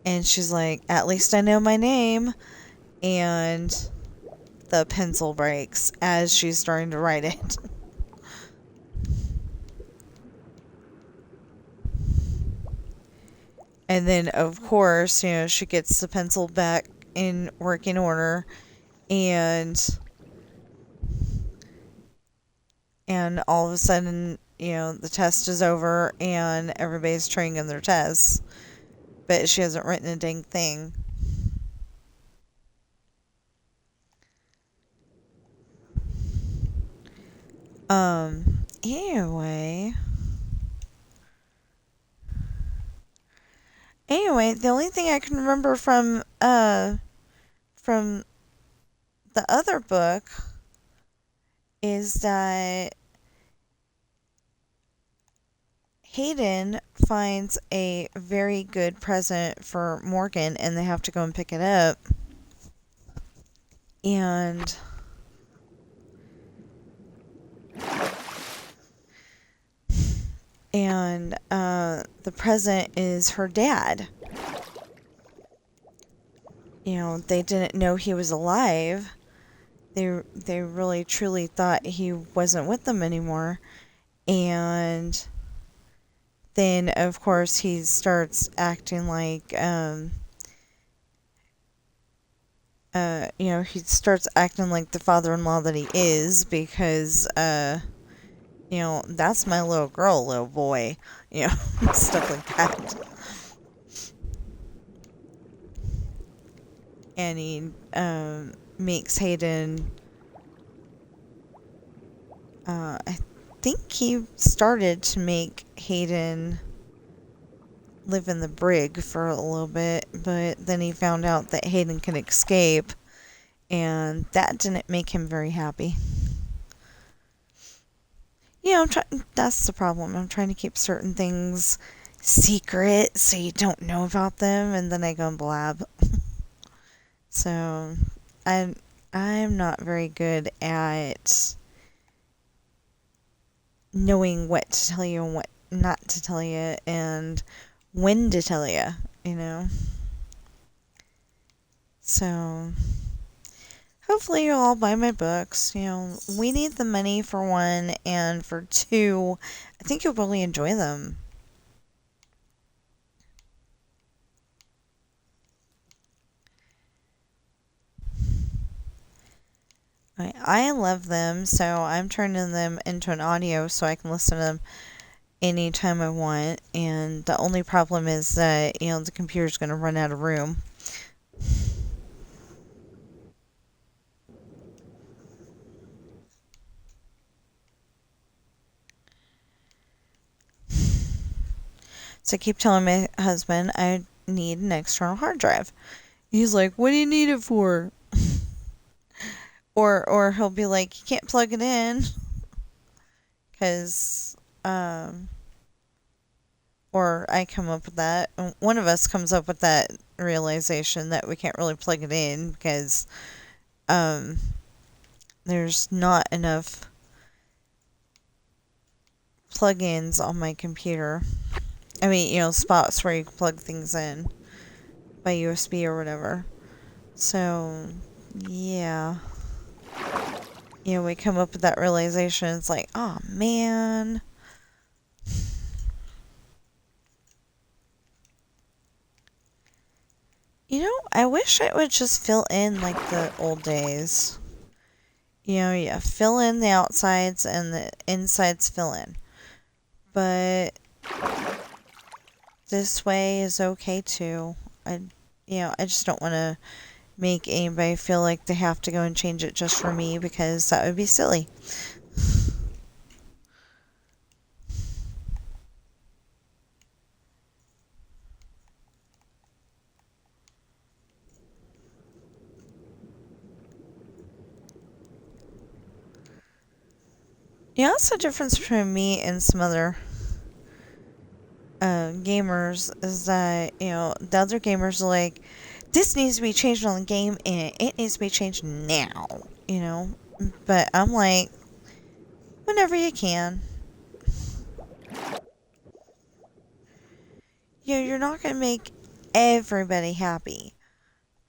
A: And she's like, at least I know my name. And the pencil breaks as she's starting to write it. And then, of course, she gets the pencil back in working order, and all of a sudden, the test is over and everybody's turning in their tests, but she hasn't written a dang thing. Anyway. Anyway, the only thing I can remember from the other book is that Hayden finds a very good present for Morgan and they have to go and pick it up. And the present is her dad. They didn't know he was alive. They really truly thought he wasn't with them anymore. And then, of course, he starts acting like, he starts acting like the father-in-law that he is because, that's my little girl, little boy, stuff like that. And he makes Hayden, I think he started to make Hayden live in the brig for a little bit, but then he found out that Hayden can escape, and that didn't make him very happy. That's the problem. I'm trying to keep certain things secret so you don't know about them, and then I go and blab. So, I'm not very good at knowing what to tell you and what not to tell you, and when to tell you. So, hopefully you'll all buy my books. We need the money for one, and for two, I think you'll really enjoy them. I love them, so I'm turning them into an audio so I can listen to them anytime I want. And the only problem is that, the computer's going to run out of room. So I keep telling my husband I need an external hard drive. He's like, what do you need it for? Or he'll be like, you can't plug it in. Because, or I come up with that. One of us comes up with that realization that we can't really plug it in because, there's not enough plug-ins on my computer. I mean, spots where you can plug things in by USB or whatever. So, yeah. We come up with that realization. It's like, oh, man. I wish it would just fill in like the old days. Fill in the outsides and the insides fill in. But this way is okay too. I just don't want to make anybody feel like they have to go and change it just for me because that would be silly. That's the difference between me and some other gamers is that, the other gamers are like, this needs to be changed on the game and it needs to be changed now, But I'm like, whenever you can. You're not going to make everybody happy.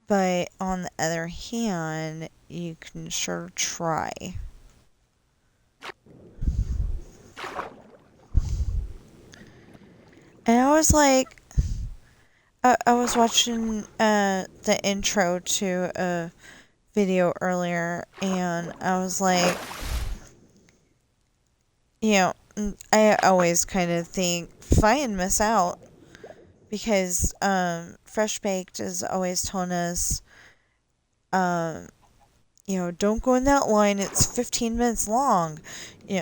A: But on the other hand, you can sure try. And I was like, I was watching the intro to a video earlier, and I was like, I always kind of think fine, miss out, because Fresh Baked is always telling us, um, don't go in that line. It's 15 minutes long,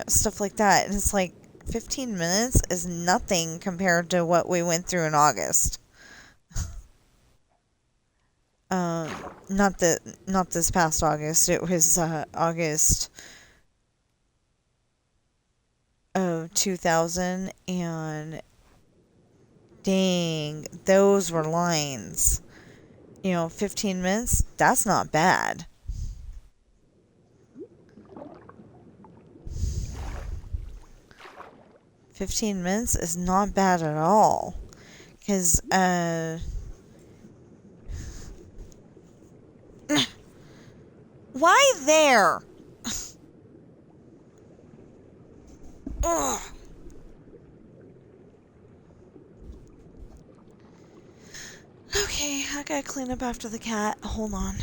A: stuff like that. And it's like 15 minutes is nothing compared to what we went through in August. Um, not this past August. It was August of 2000, and dang, those were lines. 15 minutes, that's not bad. $15 is not bad at all. Because, why there? Ugh. Okay, I gotta clean up after the cat. Hold on.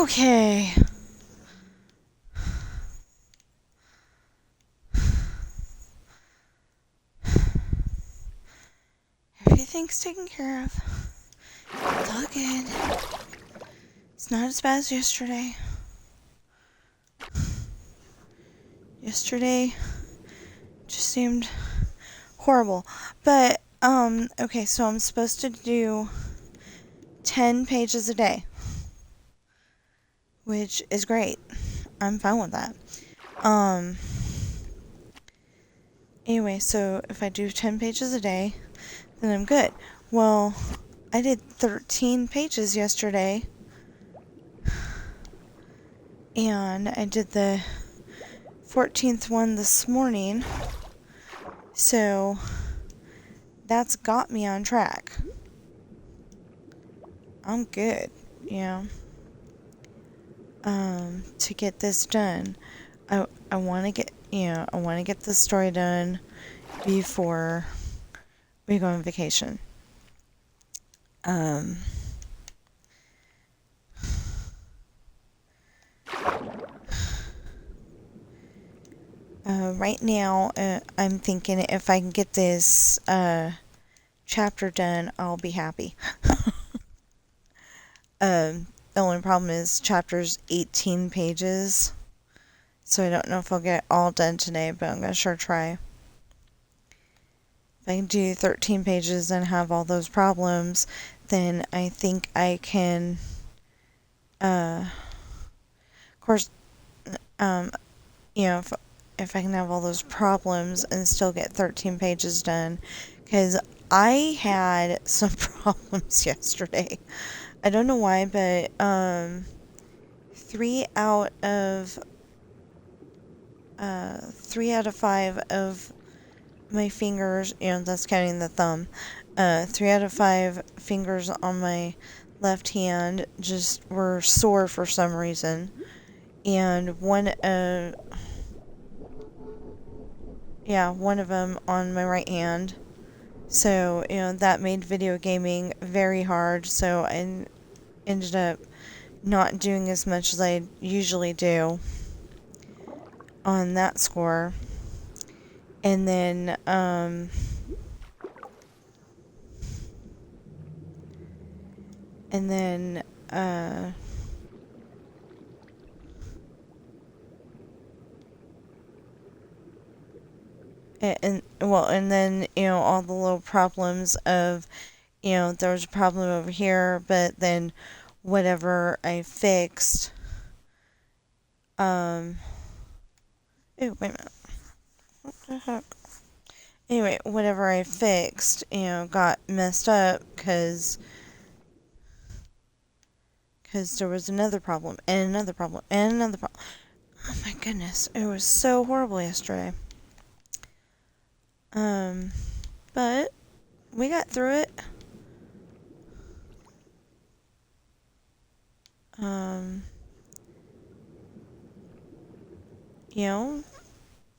A: Okay. Everything's taken care of. It's all good. It's not as bad as yesterday. Yesterday just seemed horrible. But, okay, so I'm supposed to do 10 pages a day, which is great. I'm fine with that. Anyway, so if I do 10 pages a day, then I'm good. Well, I did 13 pages yesterday, and I did the 14th one this morning, so that's got me on track. I'm good, to get this done. I want to get, I want to get this story done before we go on vacation. Right now, I'm thinking if I can get this, chapter done, I'll be happy. The only problem is chapter's 18 pages, so I don't know if I'll get it all done today, but I'm gonna sure try. If I can do 13 pages and have all those problems, then I think I can, of course, if I can have all those problems and still get 13 pages done, because I had some problems yesterday. I don't know why, but 3 out of 5 of my fingers, that's counting the thumb, 3 out of 5 fingers on my left hand just were sore for some reason, and one of them on my right hand. So, that made video gaming very hard, so I ended up not doing as much as I usually do on that score. And then, and then, all the little problems of, there was a problem over here, but then whatever I fixed, oh, wait a minute. What the heck? Anyway, whatever I fixed, got messed up because there was another problem, and another problem, and another problem. Oh my goodness, it was so horrible yesterday. But we got through it.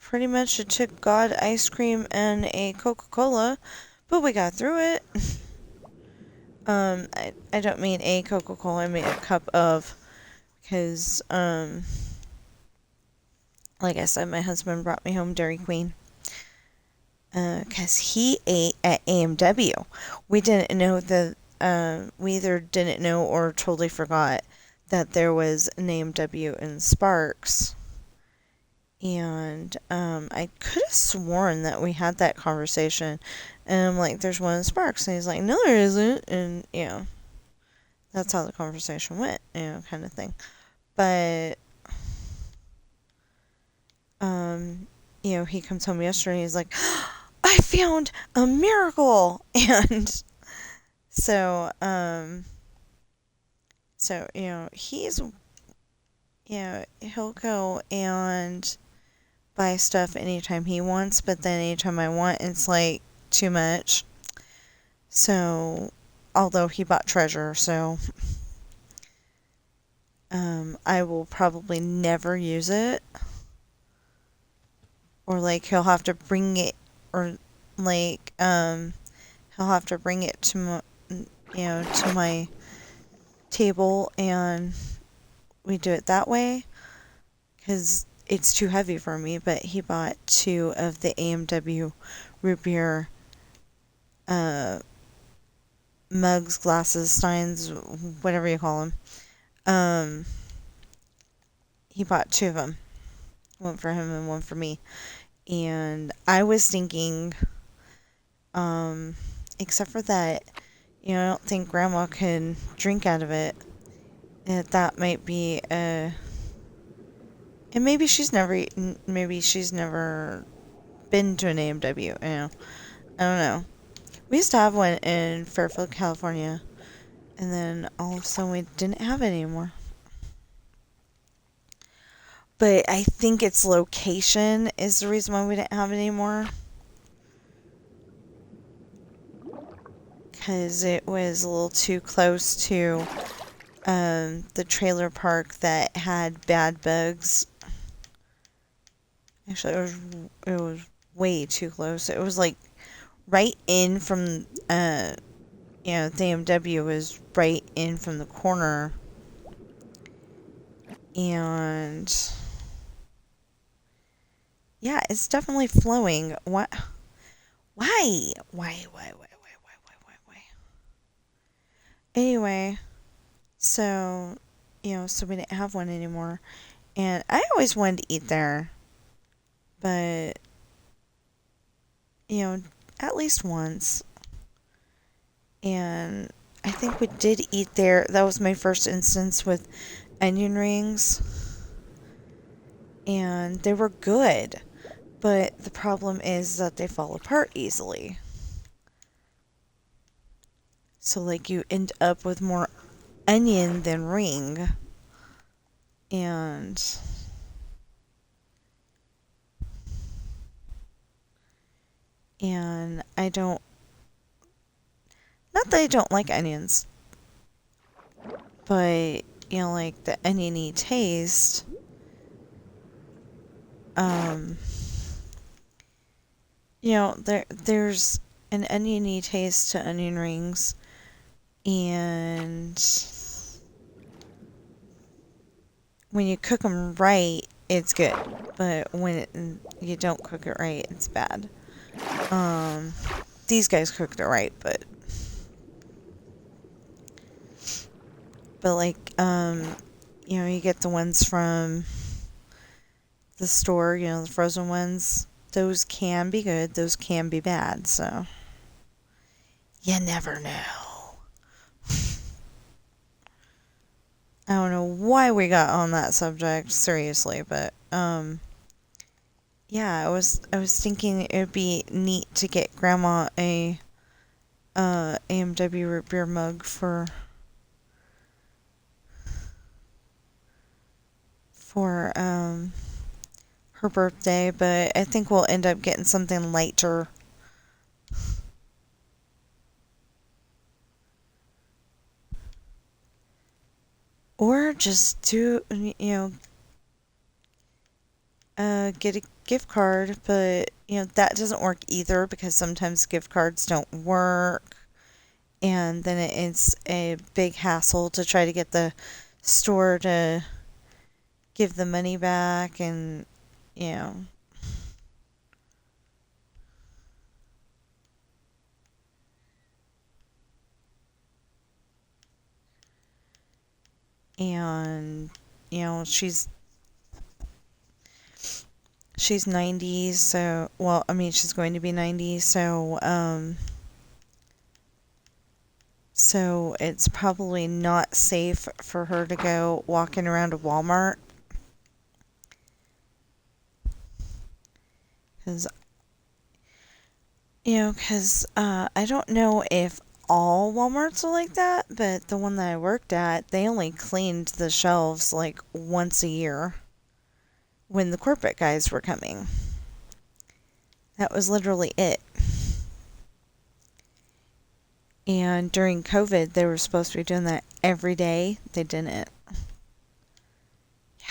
A: Pretty much it took God, ice cream, and a Coca-Cola, but we got through it. I don't mean a Coca-Cola, I mean a cup of, because, like I said, my husband brought me home Dairy Queen. Because he ate at AMW. We didn't know we either didn't know or totally forgot that there was an AMW in Sparks. And I could have sworn that we had that conversation. And I'm like, there's one in Sparks. And he's like, no, there isn't. And, that's how the conversation went, kind of thing. But, he comes home yesterday and he's like, I found a miracle! And so, he's, he'll go and buy stuff anytime he wants, but then anytime I want, it's like too much. So, although he bought Treasure, so, I will probably never use it. Or, like, he'll have to bring it, or, like, he'll have to bring it to my, to my table, and we do it that way because it's too heavy for me. But he bought two of the AMW root beer uh, mugs, glasses, steins, whatever you call them. Um, he bought two of them, one for him and one for me. And I was thinking, um, except for that, I don't think Grandma can drink out of it. That might be a. And maybe she's never been to an AMW, I don't know. We used to have one in Fairfield, California, and then all of a sudden we didn't have it anymore. But I think its location is the reason why we didn't have it anymore. Because it was a little too close to the trailer park that had bad bugs. Actually, it was way too close. It was like right in from the AMW was right in from the corner, and yeah, it's definitely flowing. What? Why? Why? Anyway, so so we didn't have one anymore, and I always wanted to eat there, but at least once. And I think we did eat there. That was my first instance with onion rings. And they were good. But the problem is that they fall apart easily. So, like, you end up with more onion than ring. And I don't. Not that I don't like onions. But, like the oniony taste. There's an oniony taste to onion rings, and when you cook them right, it's good. But when you don't cook it right, it's bad. These guys cooked it right, but like you get the ones from the store, the frozen ones. Those can be good, those can be bad, so you never know. I don't know why we got on that subject, seriously, but yeah, I was thinking it would be neat to get Grandma a AMW root beer mug for her birthday, but I think we'll end up getting something lighter. Or just get a gift card, but that doesn't work either because sometimes gift cards don't work, and then it's a big hassle to try to get the store to give the money back, and and she's 90, so well, I mean she's going to be 90, so so it's probably not safe for her to go walking around a Walmart. Because I don't know if all Walmarts are like that, but the one that I worked at, they only cleaned the shelves like once a year when the corporate guys were coming. That was literally it. And during COVID, they were supposed to be doing that every day. They didn't. Yeah.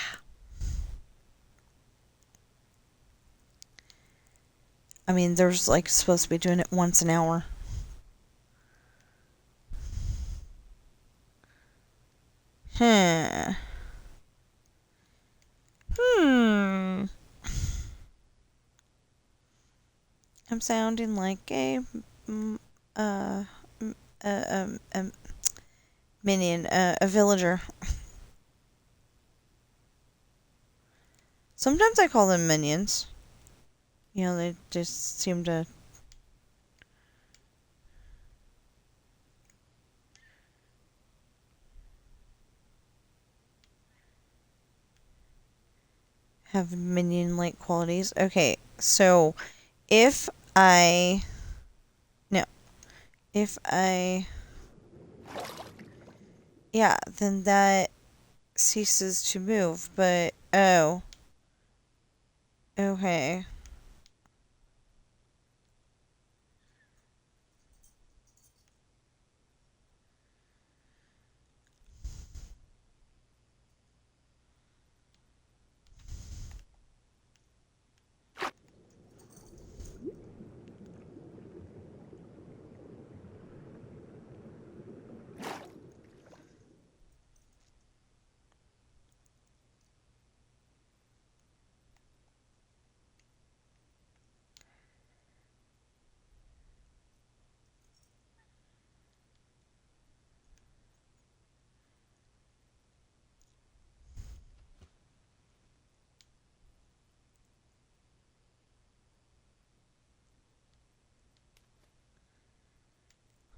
A: I mean, there's like supposed to be doing it once an hour. Huh. I'm sounding like a mm, uh, mm, minion, a villager. Sometimes I call them minions. They just seem to have minion-like qualities. Okay, so if I... No. If I... Yeah, then that ceases to move, but... Oh. Okay.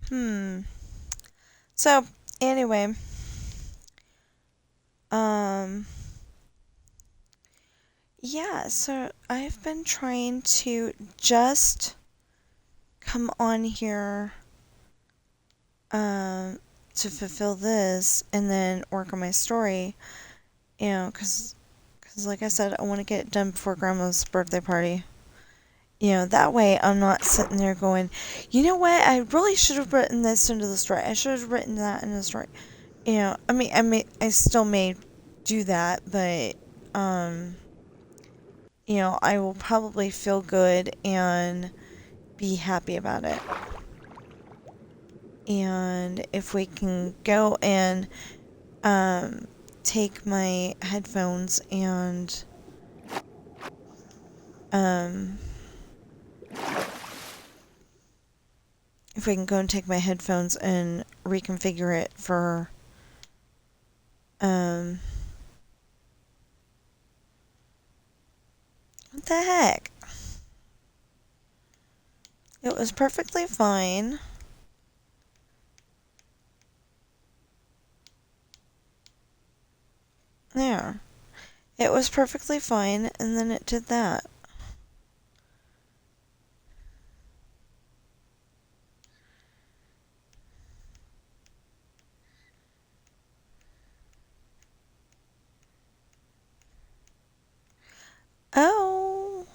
A: Hmm. So, anyway. Um... Yeah, so I've been trying to just come on here to fulfill this and then work on my story, because like I said, I want to get it done before Grandma's birthday party. That way I'm not sitting there going, you know what, I really should have written this into the story. I should have written that in the story. I still may do that, but, I will probably feel good and be happy about it. And if we can go and take my headphones and um, if we can go and take my headphones and reconfigure it for what the heck? It was perfectly fine. There. It was perfectly fine, and then it did that. Oh.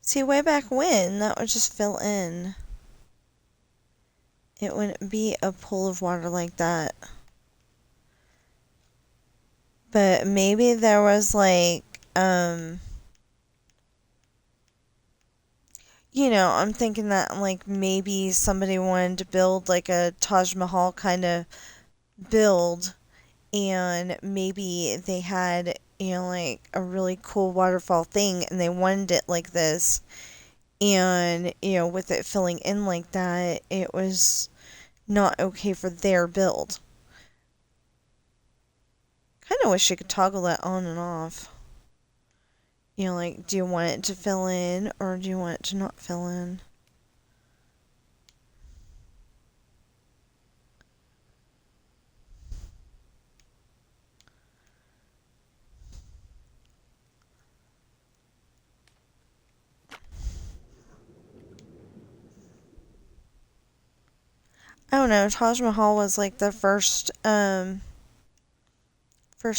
A: See, way back when, that would just fill in. It wouldn't be a pool of water like that. But maybe there was like, I'm thinking that like maybe somebody wanted to build like a Taj Mahal kind of build, and maybe they had, like a really cool waterfall thing and they wanted it like this, and, with it filling in like that, it was not okay for their build. Kind of wish you could toggle that on and off. Like, do you want it to fill in or do you want it to not fill in? I don't know. Taj Mahal was like the first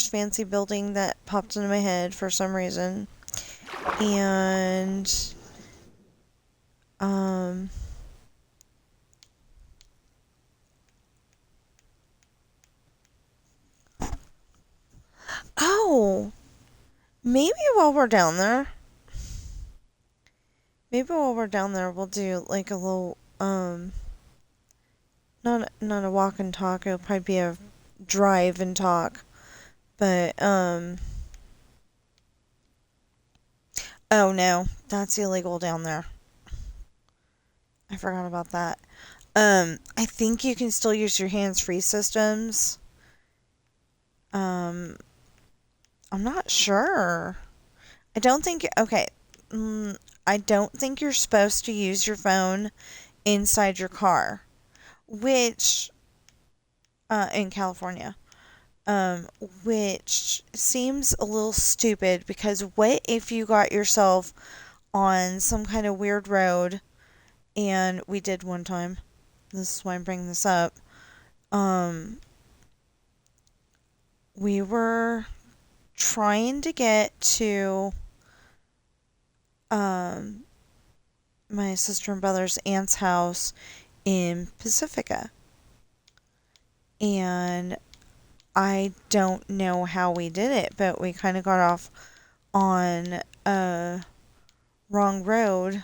A: fancy building that popped into my head for some reason. And um oh, maybe while we're down there, we'll do like a little not a walk and talk, it'll probably be a drive and talk. But Oh no, that's illegal down there. I forgot about that. I think you can still use your hands-free systems. Um, I'm not sure. I don't think. Okay. I don't think you're supposed to use your phone inside your car, which in California, um, which seems a little stupid because what if you got yourself on some kind of weird road, and we did one time. This is why I'm bringing this up. Um, we were trying to get to um, my sister and brother's aunt's house in Pacifica. And I don't know how we did it, but we kind of got off on a wrong road.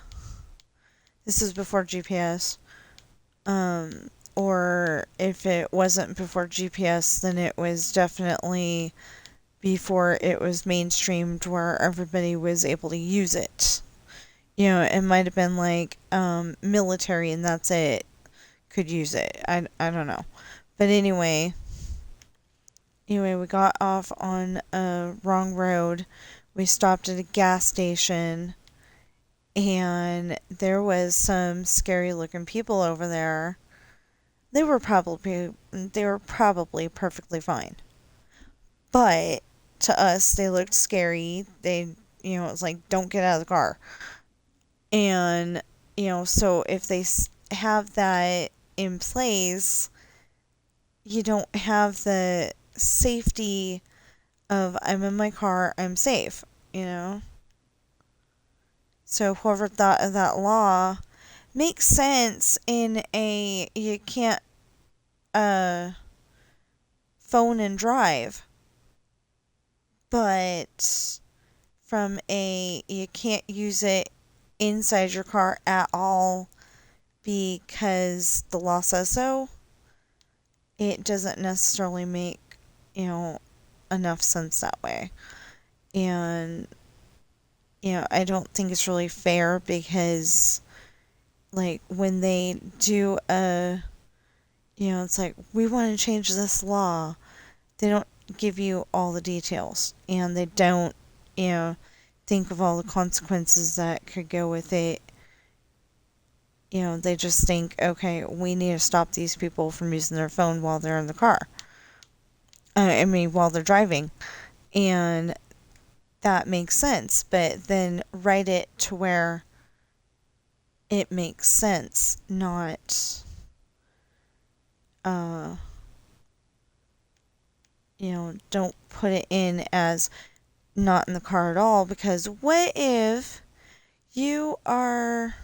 A: This is before GPS. Or if it wasn't before GPS, then it was definitely before it was mainstreamed where everybody was able to use it. It might have been like military and that's it could use it. I don't know. But anyway, we got off on a wrong road. We stopped at a gas station and there was some scary looking people over there. They were probably perfectly fine. But to us they looked scary. It was like don't get out of the car. And so if they have that in place, you don't have the safety of I'm in my car, I'm safe, you know? So whoever thought of that law makes sense in a you can't uh phone and drive, but from a you can't use it inside your car at all because the law says so, it doesn't necessarily make, enough sense that way. And I don't think it's really fair because, like, when they do it's like, we want to change this law, they don't give you all the details and they don't, think of all the consequences that could go with it. They just think, okay, we need to stop these people from using their phone while they're in the car. While they're driving. And that makes sense, but then write it to where it makes sense, not, uh, don't put it in as not in the car at all, because what if you are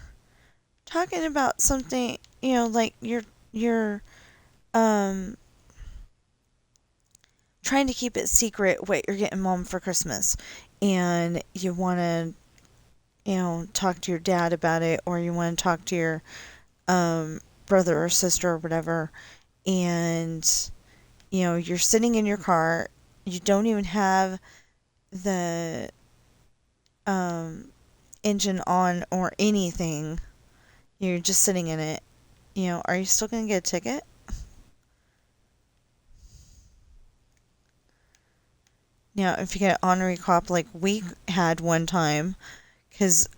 A: talking about something, like you're, um, trying to keep it secret what you're getting mom for Christmas, and you want to, talk to your dad about it, or you want to talk to your brother or sister or whatever, and you're sitting in your car, you don't even have the um, engine on or anything, you're just sitting in it, are you still gonna get a ticket? Now, if you get an honorary cop like we had one time, because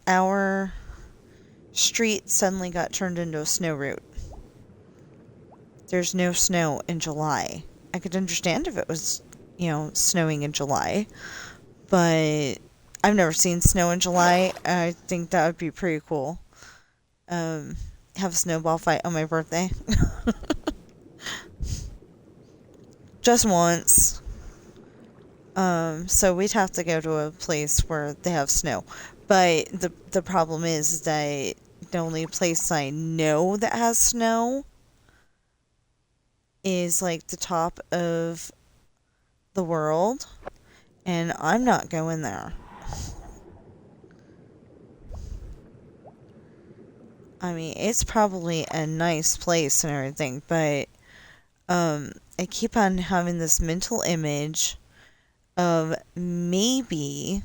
A: our street suddenly got turned into a snow route. There's no snow in July. I could understand if it was, snowing in July, but I've never seen snow in July. I think that would be pretty cool. Have a snowball fight on my birthday. Just once. So we'd have to go to a place where they have snow. But the problem is that the only place I know that has snow is like the top of the world, and I'm not going there. I mean, it's probably a nice place and everything, but I keep on having this mental image of maybe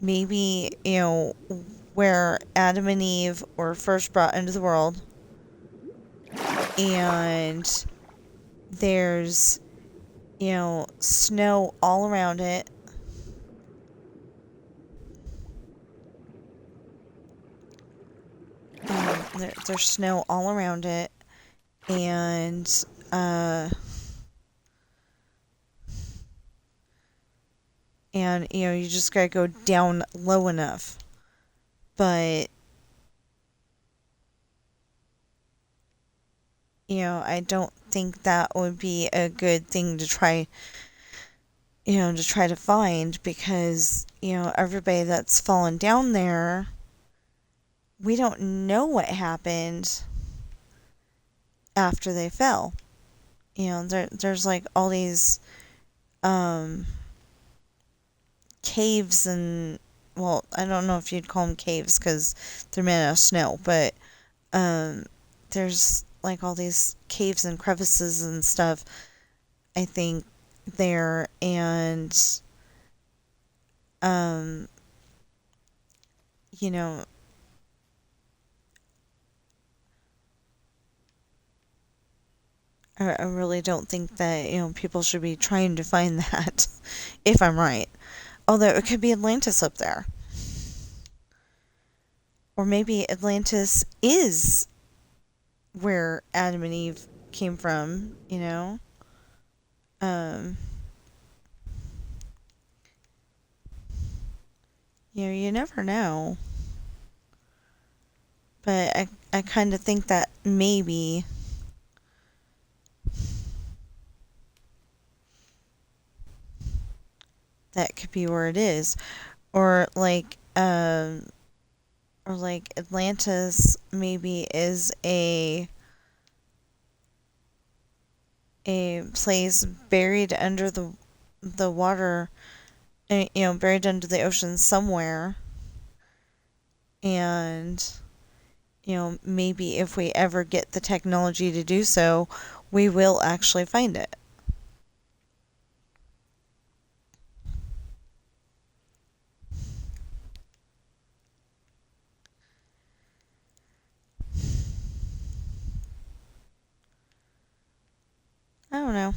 A: maybe, where Adam and Eve were first brought into the world, and there's, snow all around it. There's snow all around it, and you just gotta go down low enough. But I don't think that would be a good thing to try, to find, because everybody that's fallen down there, we don't know what happened after they fell. There's like all these caves, and, well, I don't know if you'd call them caves because they're made out of snow, but there's like all these caves and crevices and stuff, I think, there, and you know I really don't think that people should be trying to find that, if I'm right. Although it could be Atlantis up there, or maybe Atlantis is where Adam and Eve came from. Um, you never know. But I kind of think that maybe that could be where it is. Or like Atlantis maybe is a place buried under the water, buried under the ocean somewhere. And maybe if we ever get the technology to do so, we will actually find it. I don't know.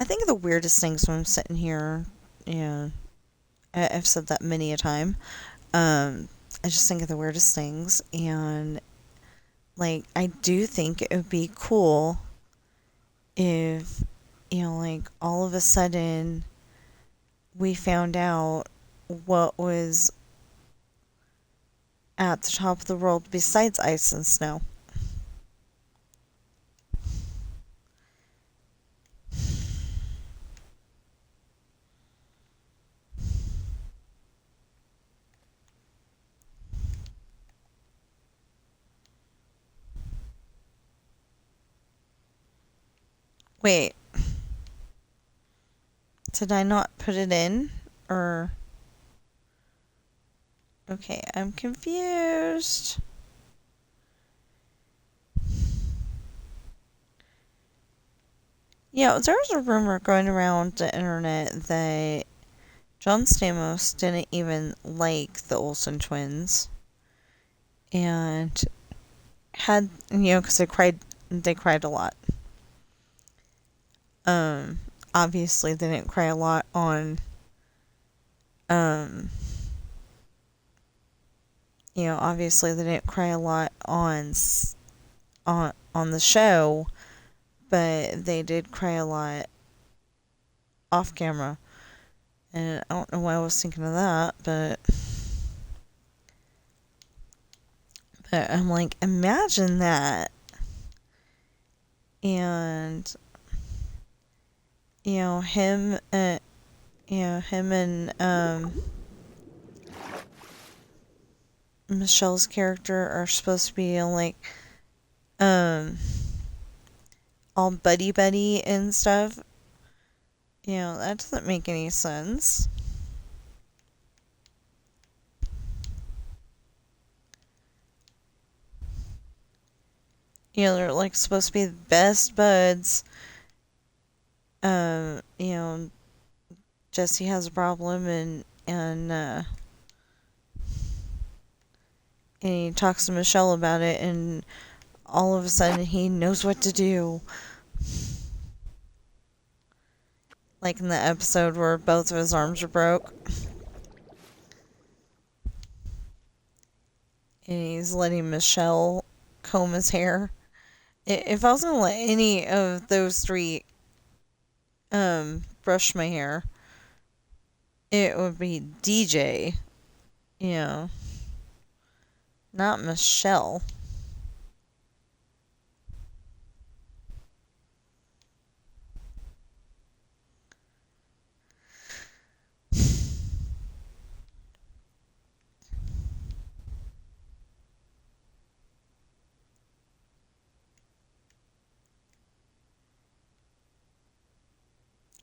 A: I think of the weirdest things when I'm sitting here. I've said that many a time. I just think of the weirdest things, and like I do think it would be cool if like all of a sudden we found out what was at the top of the world besides ice and snow. Wait, did I not put it in? Or okay, I'm confused. There's a rumor going around the internet that John Stamos didn't even like the Olsen twins, and had, because they cried a lot. Obviously they didn't cry a lot on, obviously they didn't cry a lot on the show, but they did cry a lot off camera. And I don't know why I was thinking of that, but I'm like, imagine that. And him, him and Michelle's character are supposed to be like all buddy buddy and stuff. That doesn't make any sense. They're like supposed to be the best buds. Jesse has a problem, and and he talks to Michelle about it, and all of a sudden he knows what to do. Like in the episode where both of his arms are broke. And he's letting Michelle comb his hair. If I was gonna let any of those three brush my hair, it would be DJ. You know, not Michelle.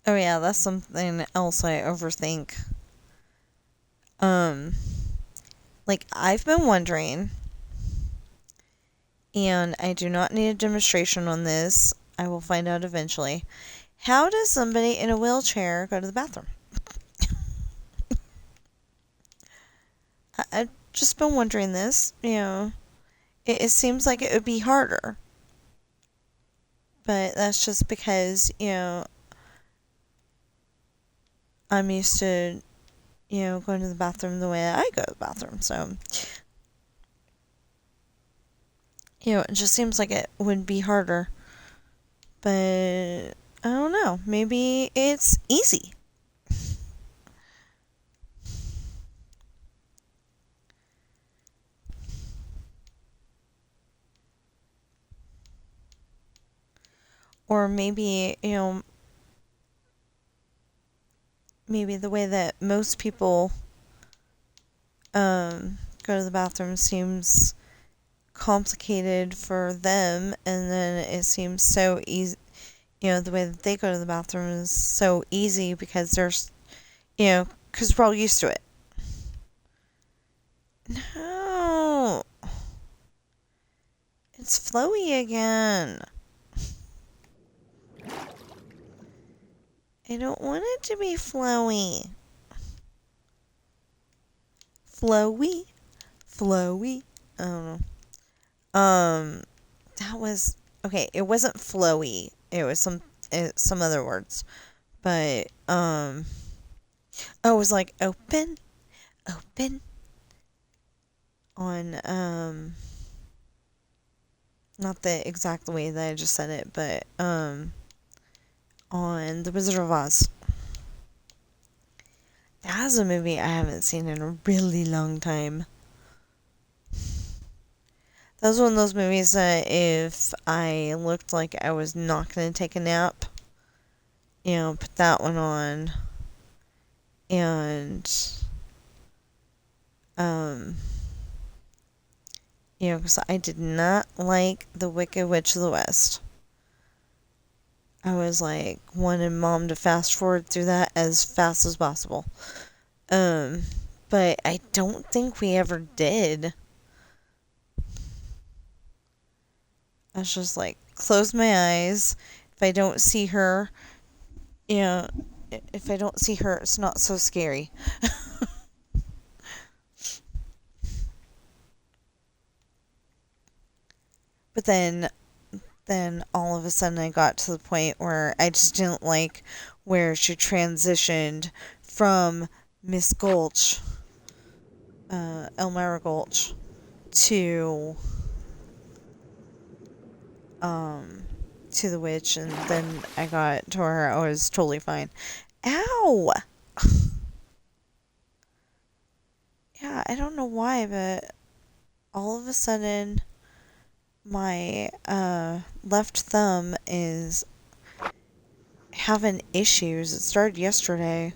A: Oh yeah, that's something else I overthink. Like I've been wondering, and I do not need a demonstration on this. I will find out eventually. How does somebody in a wheelchair go to the bathroom? I've just been wondering this. You know, it seems like it would be harder, but that's just because I'm used to going to the bathroom the way I go to the bathroom. So it just seems like it would be harder. But I don't know. Maybe it's easy. Or maybe, maybe the way that most people go to the bathroom seems complicated for them, and then it seems so easy. The way that they go to the bathroom is so easy because there's, because we're all used to it. No. It's flowy again. I don't want it to be flowy. Flowy? Flowy? I don't know. That was... Okay, it wasn't flowy. It was some other words. But, oh, it was like open, open. On, not the exact way that I just said it, but, on The Wizard of Oz. That's a movie I haven't seen in a really long time. That was one of those movies that if I looked like I was not going to take a nap, put that one on. And, because I did not like The Wicked Witch of the West. I was like wanting Mom to fast forward through that as fast as possible. But I don't think we ever did. I was just like, close my eyes. If I don't see her, if I don't see her, it's not so scary. But then all of a sudden I got to the point where I just didn't like where she transitioned from Miss Gulch, Elmira Gulch, to the witch, and then I got to where I was totally fine. Ow! Yeah, I don't know why, but all of a sudden my left thumb is having issues. It started yesterday.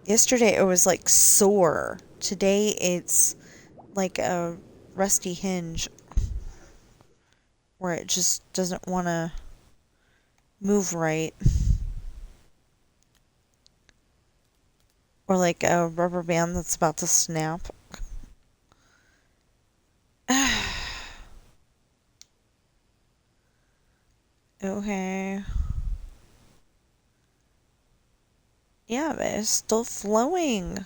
A: Yesterday it was like sore. Today it's like a rusty hinge where it just doesn't want to move right. Or like a rubber band that's about to snap. Okay. Yeah, but it's still flowing.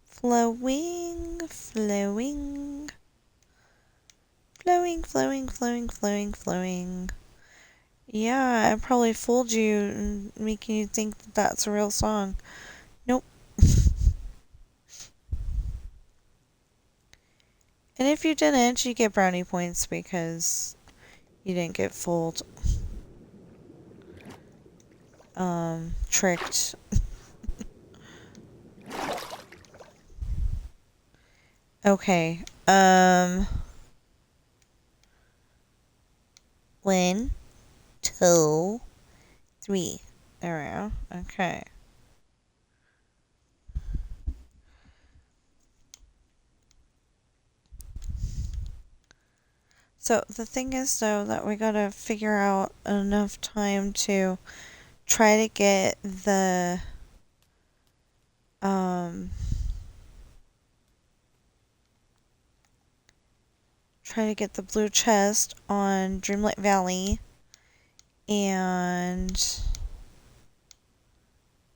A: Flowing, flowing. Flowing, flowing, flowing, flowing, flowing. Yeah, I probably fooled you and making you think that that's a real song. Nope. And if you didn't, you get brownie points because you didn't get fooled. Tricked. Okay. 1, 2, 3. There we go. Okay. So the thing is, though, that we gotta figure out enough time to try to get the blue chest on Dreamlight Valley, and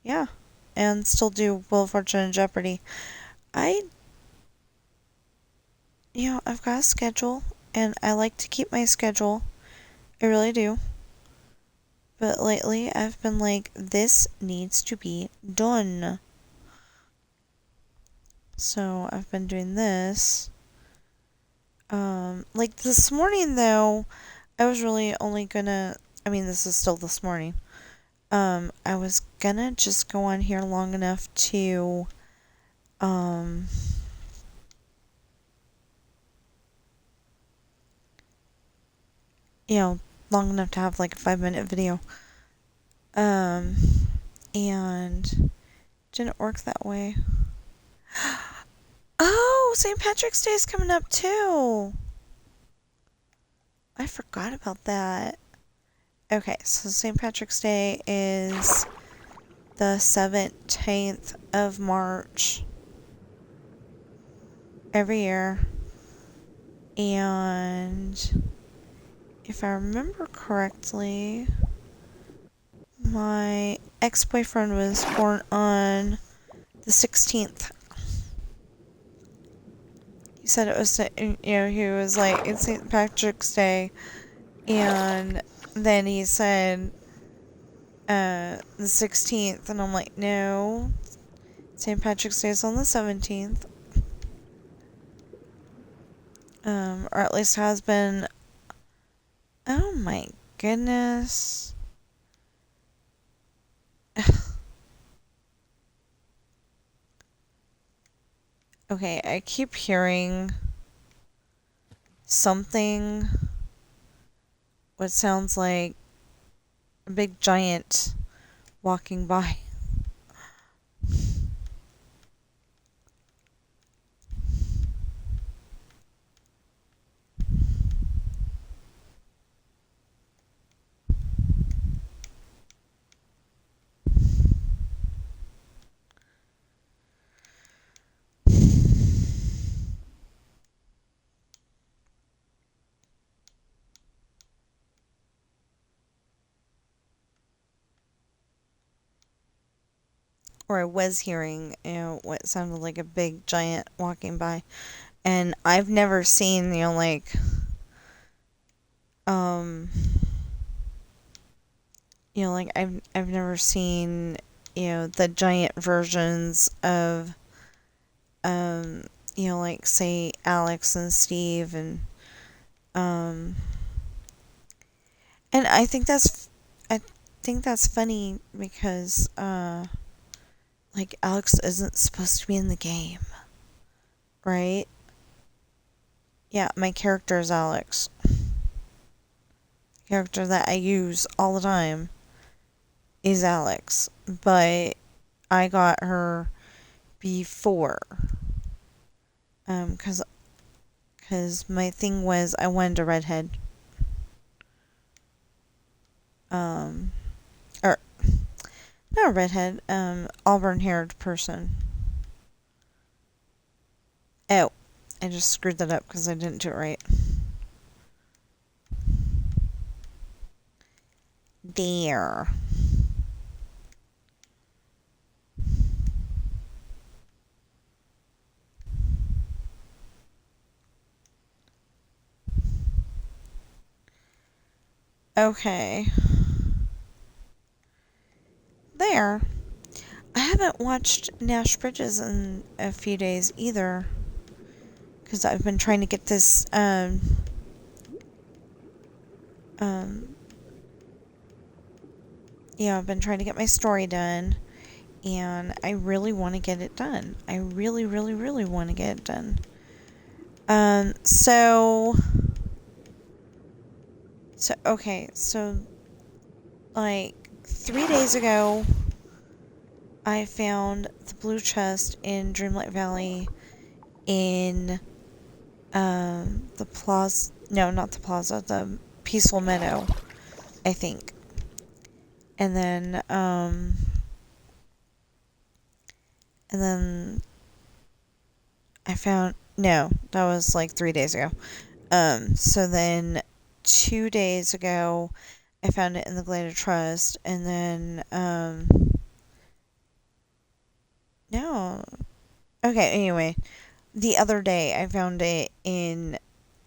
A: yeah, and still do Wheel of Fortune and Jeopardy. I've got a schedule, and I like to keep my schedule. I really do. But lately, I've been like, this needs to be done. So I've been doing this. Like this morning though, I was really only gonna, I mean, this is still this morning. I was gonna just go on here long enough to, you know, long enough to have like a 5-minute video. And didn't work that way. Oh, St. Patrick's Day is coming up too. I forgot about that. Okay, so St. Patrick's Day is the 17th of March every year. And if I remember correctly, my ex-boyfriend was born on the 16th. He said it was, he was like, it's St. Patrick's Day. And then he said, the 16th. And I'm like, no, St. Patrick's Day is on the 17th. Or at least has been. Oh my goodness. Okay, I keep hearing something. What sounds like a big giant walking by. Or I was hearing, what sounded like a big giant walking by. And I've never seen, I've never seen, the giant versions of, like say Alex and Steve and I think that's funny because, like Alex isn't supposed to be in the game, right? Yeah, my character is Alex. The character that I use all the time is Alex, but I got her before, cause my thing was I wanted a redhead, or not a redhead, auburn-haired person. Oh, I just screwed that up because I didn't do it right. There. Okay. There. I haven't watched Nash Bridges in a few days either. Because I've been trying to get this, um, I've been trying to get my story done. And I really want to get it done. I really, really, really want to get it done. Okay, so, like, 3 days ago, I found the blue chest in Dreamlight Valley in, the plaza, no, not the plaza, the Peaceful Meadow, I think. And then, and then no, that was like 3 days ago. So then 2 days ago, I found it in the Glade of Trust, and then, no. Okay, anyway, the other day I found it in,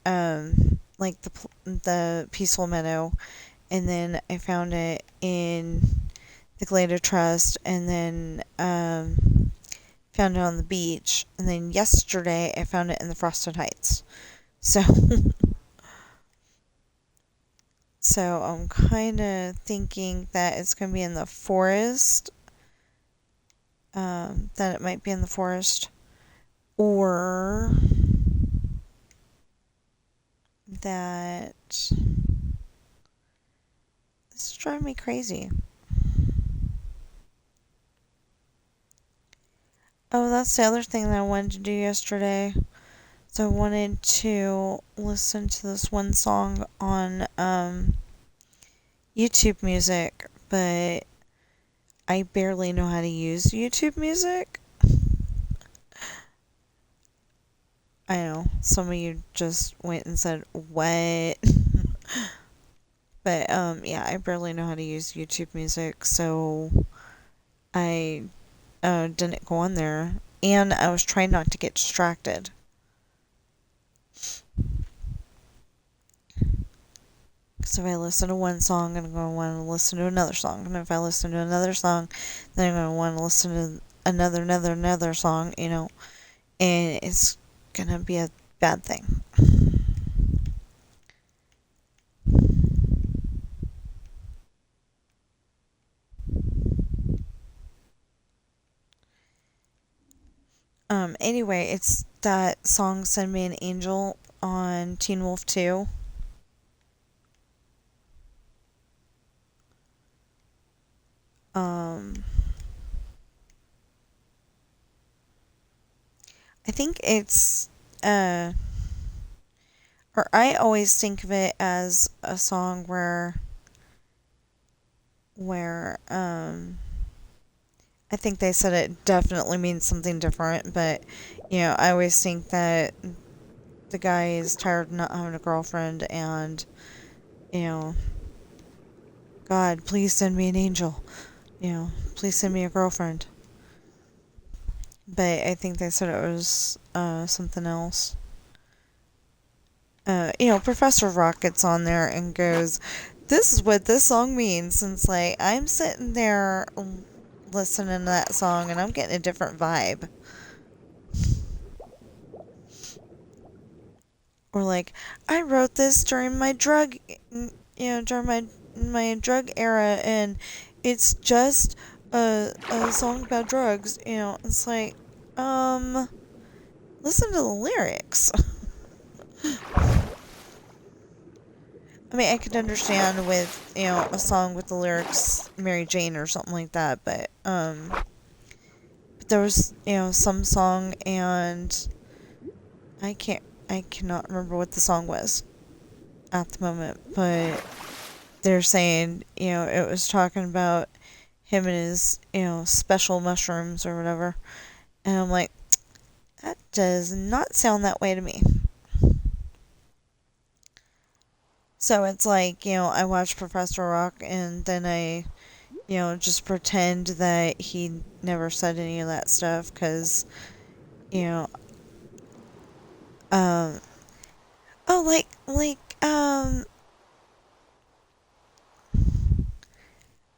A: like the Peaceful Meadow, and then I found it in the Glade of Trust, and then, found it on the beach, and then yesterday I found it in the Frosted Heights. So, so I'm kind of thinking that it's going to be in the forest, that it might be in the forest, or that this is driving me crazy. Oh, that's the other thing that I wanted to do yesterday. So I wanted to listen to this one song on YouTube Music, but I barely know how to use YouTube Music. I know some of you just went and said what, but yeah, I barely know how to use YouTube Music, so I didn't go on there, and I was trying not to get distracted. Because if I listen to one song, I'm going to want to listen to another song. And if I listen to another song, then I'm going to want to listen to another song, and it's going to be a bad thing. Anyway, it's that song Send Me an Angel on Teen Wolf 2. Um, I think it's, or I always think of it as a song where, I think they said it definitely means something different, but, I always think that the guy is tired of not having a girlfriend and, you know, God, please send me an angel. Please send me a girlfriend. But I think they said it was, something else. Professor Rock gets on there and goes, this is what this song means. And it's like, I'm sitting there listening to that song and I'm getting a different vibe. Or like, I wrote this during my drug, during my drug era, and it's just a song about drugs. It's like, listen to the lyrics. I mean, I could understand with, a song with the lyrics Mary Jane or something like that, but there was, some song, and I cannot remember what the song was at the moment, but they're saying, it was talking about him and his, special mushrooms or whatever, and I'm like, that does not sound that way to me. So it's like, I watch Professor Rock and then I, just pretend that he never said any of that stuff because, you know, um, oh, like,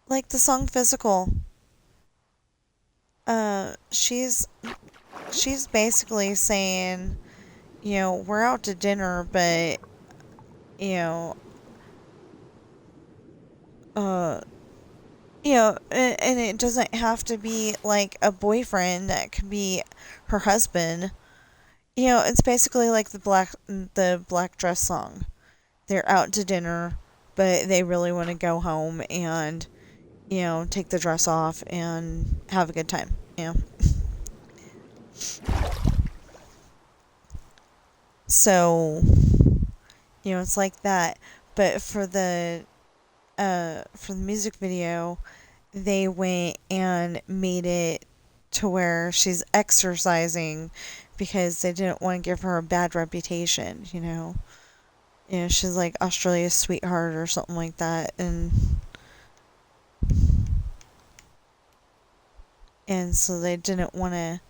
A: Like the song Physical. She's basically saying, we're out to dinner, but, you know, uh, and it doesn't have to be like a boyfriend. That could be her husband. It's basically like the black dress song. They're out to dinner, but they really want to go home and, take the dress off and have a good time. So, it's like that. But for the music video, they went and made it to where she's exercising because they didn't want to give her a bad reputation. She's like Australia's sweetheart or something like that, and so they didn't want to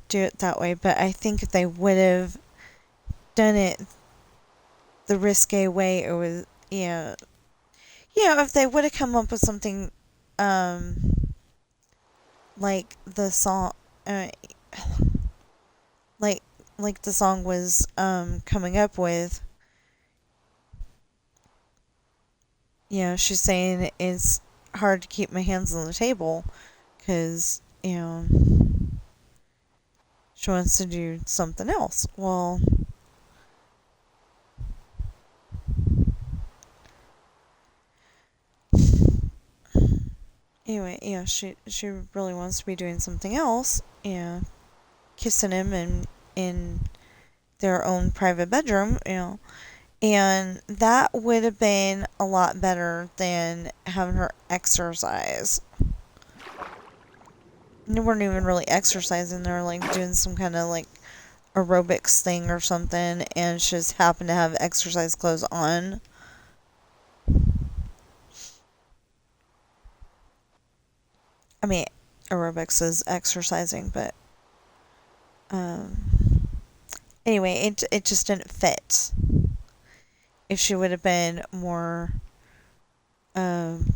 A: do it that way. But I think if they would have done it the risque way, it was, if they would have come up with something, like the song, uh, like like the song was coming up with. She's saying it's hard to keep my hands on the table because she wants to do something else. Well, anyway, she really wants to be doing something else. Kissing him in their own private bedroom. And that would have been a lot better than having her exercise. They weren't even really exercising. They were like doing some kind of like aerobics thing or something, and she just happened to have exercise clothes on. I mean, aerobics is exercising, but anyway, it just didn't fit. If she would have been more, um,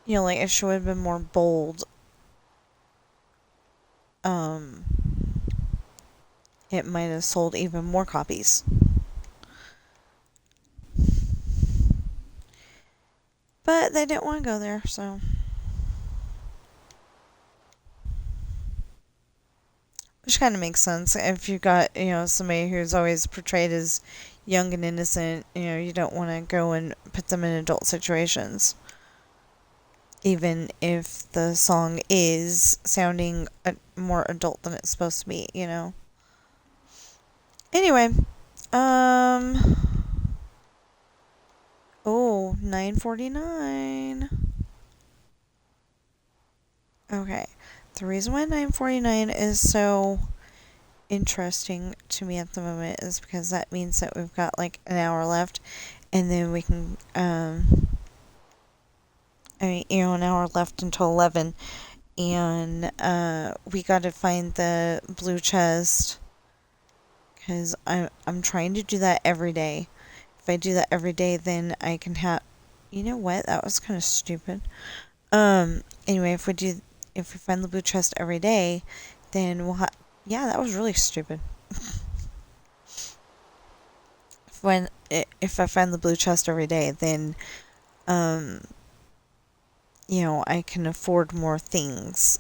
A: like if she would have been more bold, um, it might have sold even more copies. But they didn't want to go there, so. Which kind of makes sense. If you got, somebody who's always portrayed as young and innocent, you don't want to go and put them in adult situations. Even if the song is sounding more adult than it's supposed to be. Anyway, oh, 9:49. Okay. The reason why 9:49 is so interesting to me at the moment is because that means that we've got like an hour left, and then we can, an hour left until 11, and, we gotta find the blue chest, because I'm trying to do that every day. If I do that every day, then I can have, you know what, that was kind of stupid. Anyway, if we find the blue chest every day, then we'll have, yeah, that was really stupid. If I find the blue chest every day, then, I can afford more things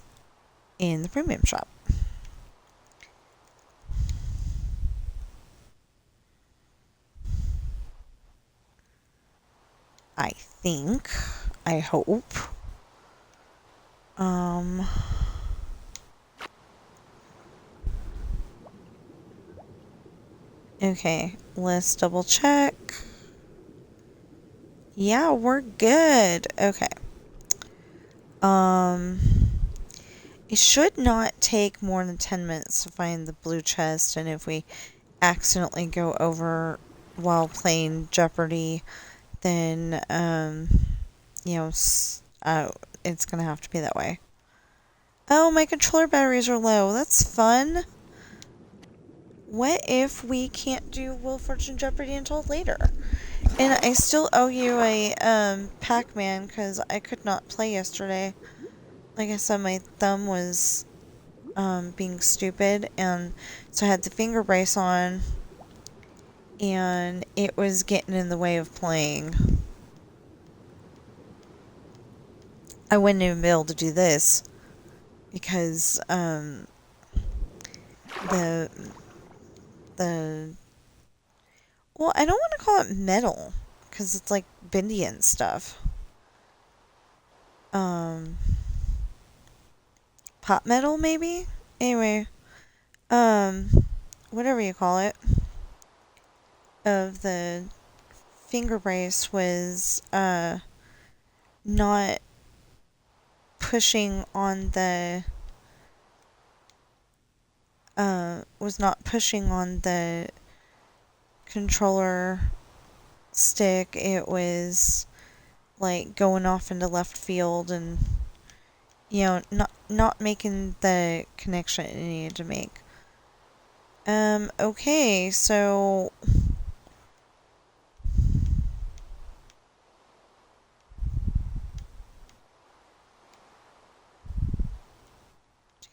A: in the premium shop. I think. I hope. Okay, let's double check. Yeah, we're good. Okay. It should not take more than 10 minutes to find the blue chest, and if we accidentally go over while playing Jeopardy, then, it's gonna have to be that way. Oh, my controller batteries are low. That's fun. What if we can't do Misfortune Jeopardy until later? And I still owe you a Pac-Man because I could not play yesterday. Like I said, my thumb was being stupid, and so I had the finger brace on, and it was getting in the way of playing. I wouldn't even be able to do this because the the well, I don't want to call it metal because it's like bendy and stuff. Um, Pot metal maybe. Anyway, um, whatever you call it, of the finger brace was not pushing on the controller stick. It was like going off into left field and not making the connection it needed to make. Okay, so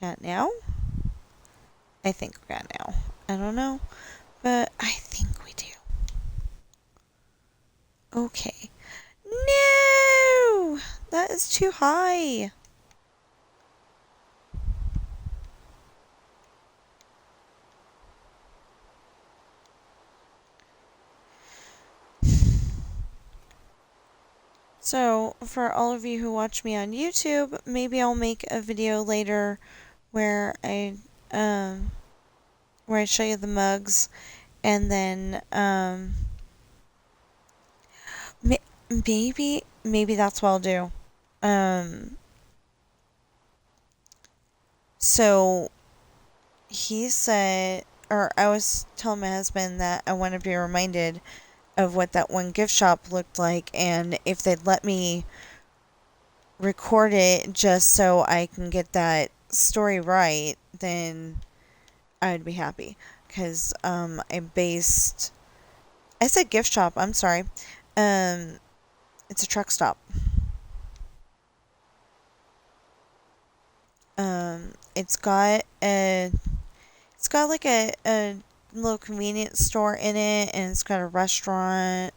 A: got now? I think we got now. I don't know, but I think we do. Okay. No! That is too high. So, for all of you who watch me on YouTube, maybe I'll make a video later where um I show you the mugs, and then maybe that's what I'll do. So he said, or I was telling my husband that I want to be reminded of what that one gift shop looked like, and if they'd let me record it just so I can get that story right, then I'd be happy. Because I said gift shop, I'm sorry. It's a truck stop. It's got like a little convenience store in it, and it's got a restaurant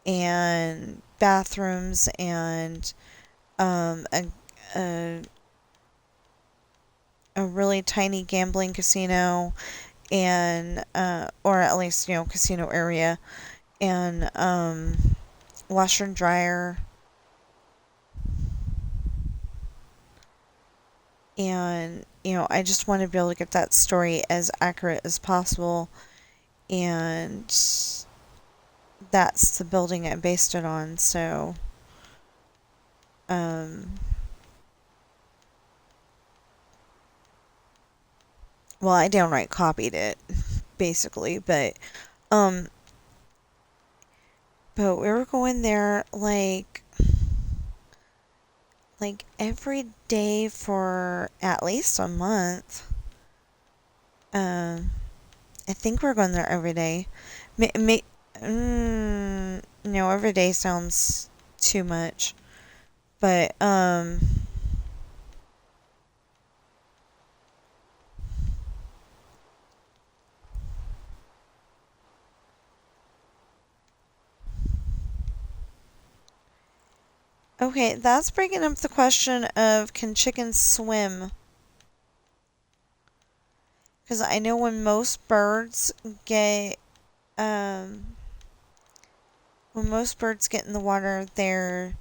A: and bathrooms and um, a, a a really tiny gambling casino, and or at least casino area, and washer and dryer, and I just want to be able to get that story as accurate as possible, and that's the building I based it on. So well, I downright copied it basically, um but we were going there like every day for at least a month. I think we're going there every day. No, every day sounds too much. But okay, that's bringing up the question of, can chickens swim? Because I know when most birds get in the water, their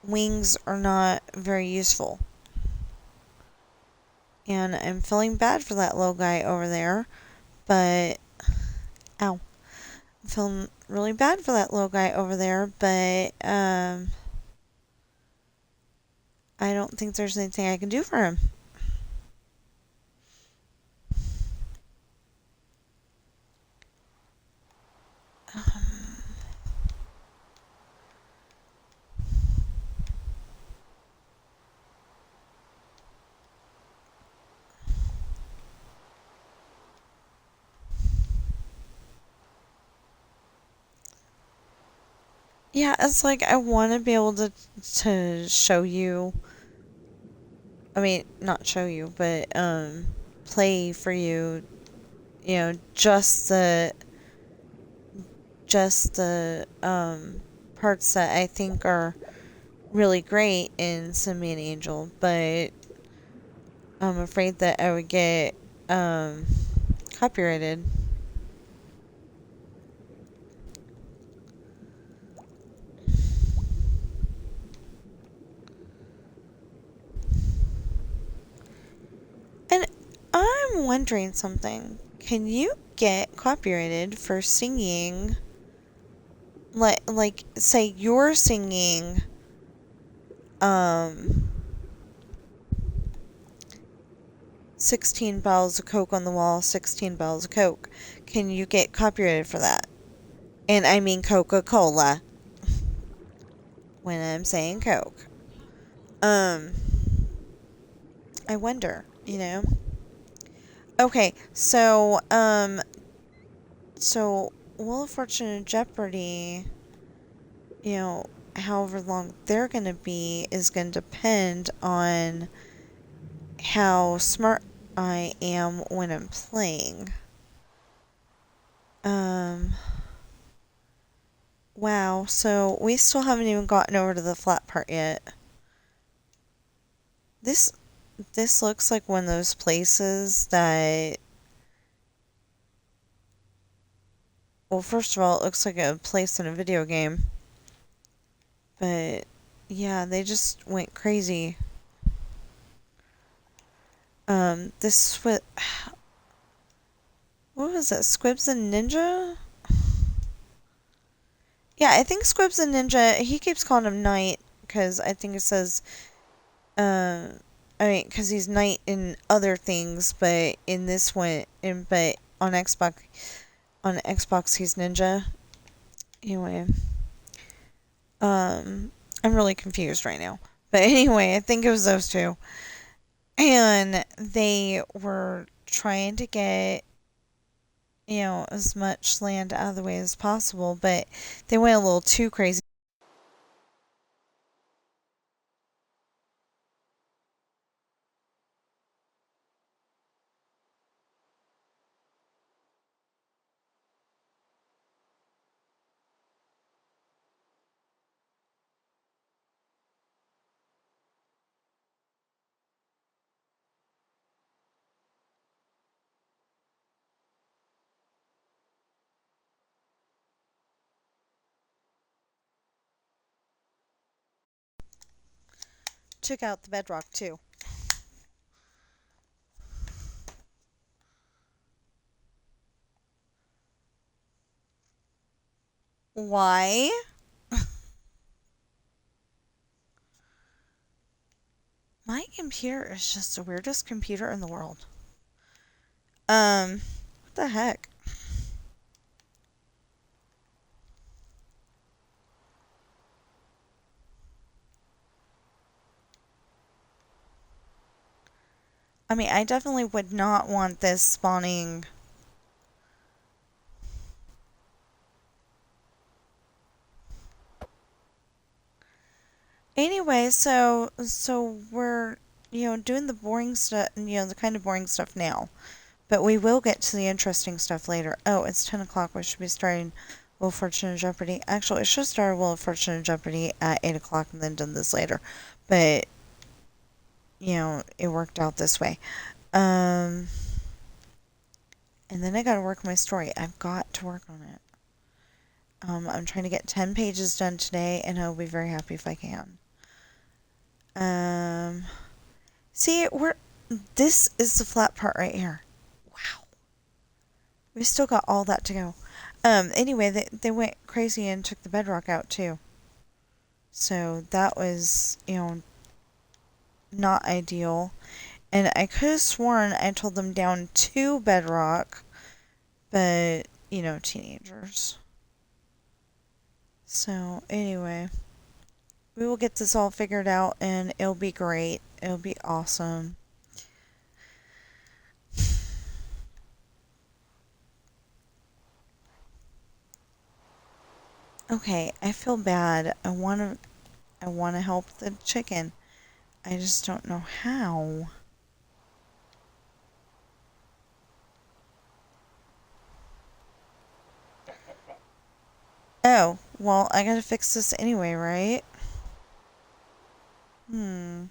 A: wings are not very useful. And I'm feeling bad for that little guy over there, but ow. I'm feeling really bad for that little guy over there, but I don't think there's anything I can do for him. Yeah, it's like I want to be able to show you. I mean, not show you, but play for you. You know, just the parts that I think are really great in Simi and Angel, but I'm afraid that I would get um copyrighted. And I'm wondering something. Can you get copyrighted for singing like say you're singing um 16 bottles of Coke on the wall, 16 bottles of Coke. Can you get copyrighted for that? And I mean Coca-Cola when I'm saying Coke. Um I wonder, you know. Okay, so Wheel of Fortune and Jeopardy, you know, however long they're going to be is going to depend on how smart I am when I'm playing. Um, wow, so we still haven't even gotten over to the flat part yet. This this looks like one of those places that, well, first of all, it looks like a place in a video game. But yeah, they just went crazy. This what was it? Squibs and Ninja? Yeah, I think Squibs and Ninja. He keeps calling him Knight because I think it says, uh, I mean, because he's Knight in other things, but in this one, but on Xbox he's Ninja. Anyway, I'm really confused right now. But anyway, I think it was those two, and they were trying to get, you know, as much land out of the way as possible, but they went a little too crazy. Took out the bedrock too. Why? My computer is just the weirdest computer in the world. What the heck? I mean, I definitely would not want this spawning. Anyway, so we're, you know, doing the boring stuff, you know, the kind of boring stuff now. But we will get to the interesting stuff later. Oh, it's 10 o'clock. We should be starting Wheel of Fortune and Jeopardy. Actually, I should start Wheel of Fortune and Jeopardy at 8 o'clock and then done this later. But, you know, it worked out this way. Um, and then I gotta work my story. I've got to work on it. I'm trying to get 10 pages done today, and I'll be very happy if I can. Um, see, this is the flat part right here. Wow. We still got all that to go. Anyway, they went crazy and took the bedrock out too. So that was, you know, not ideal. And I could have sworn I told them down to bedrock, but, you know, teenagers. So, anyway, we will get this all figured out and it'll be great. It'll be awesome. Okay, I feel bad. I want to help the chicken. I just don't know how. Oh, well, I gotta fix this anyway, right? Hmm.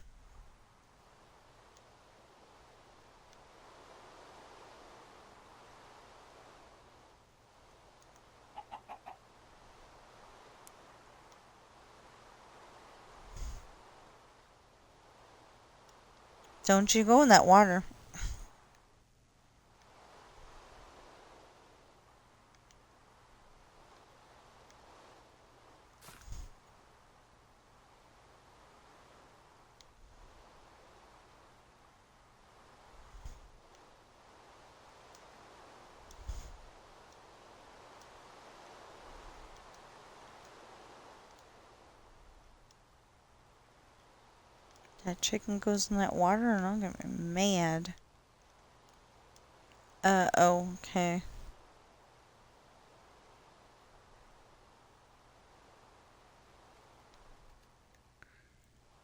A: Don't you go in that water. That chicken goes in that water and I'm gonna be mad. Oh, okay.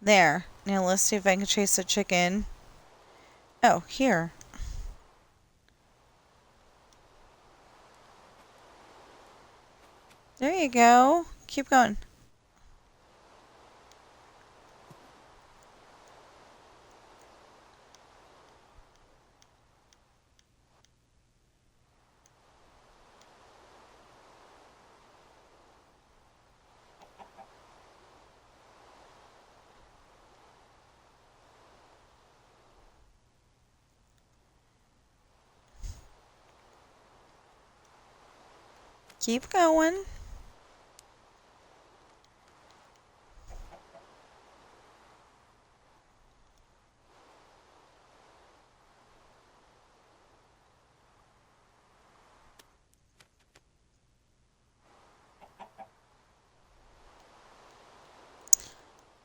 A: There. Now let's see if I can chase the chicken. Oh, here. There you go. Keep going. Keep going.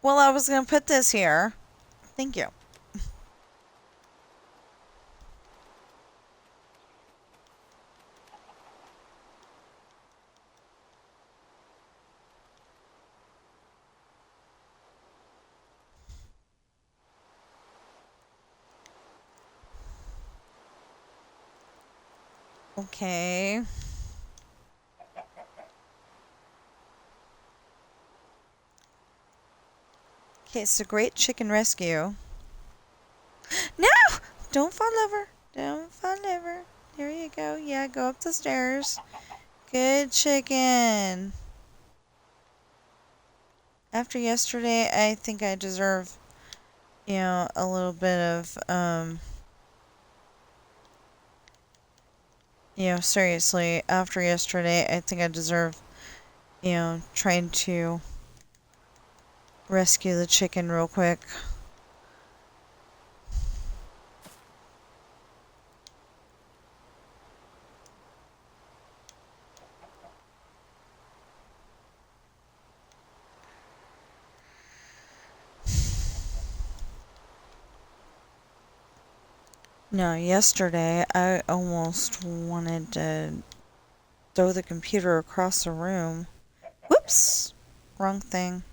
A: Well, I was gonna put this here. Thank you. Okay. Okay, so great chicken rescue. No! Don't fall over. Don't fall over. There you go. Yeah, go up the stairs. Good chicken. After yesterday, I think I deserve, a little bit of, seriously, after yesterday, I think I deserve, trying to rescue the chicken real quick. No, yesterday, I almost wanted to throw the computer across the room. Whoops! Wrong thing.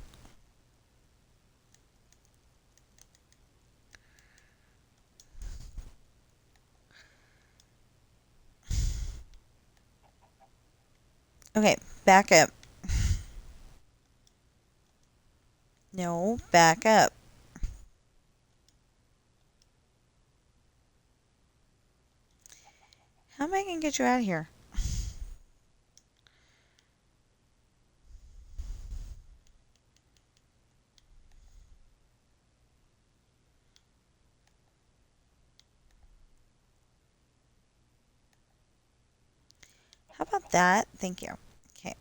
A: Okay, back up. No, back up. How am I gonna get you out of here? How about that? Thank you. Okay.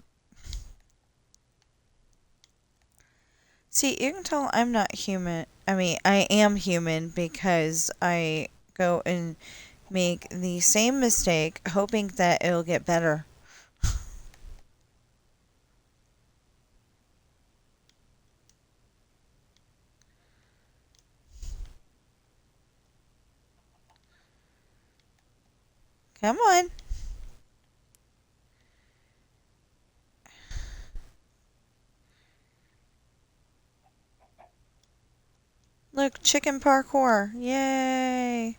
A: See, you can tell I'm not human. I mean, I am human because I go and make the same mistake hoping that it'll get better. Come on. Look, chicken parkour. Yay.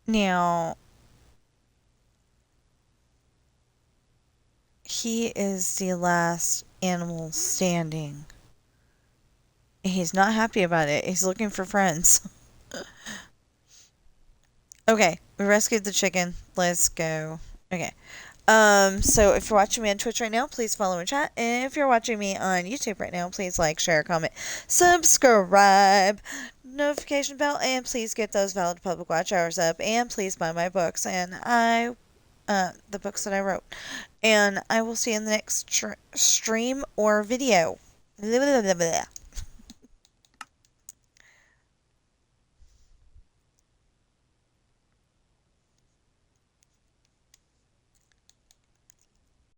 A: Now, he is the last animal standing. He's not happy about it. He's looking for friends. Okay, we rescued the chicken. Let's go. Okay. So if you're watching me on Twitch right now, please follow and chat. And if you're watching me on YouTube right now, please like, share, comment, subscribe, notification bell, and please get those valid public watch hours up. And please buy my books and the books that I wrote. And I will see you in the next stream or video. Blah, blah, blah, blah.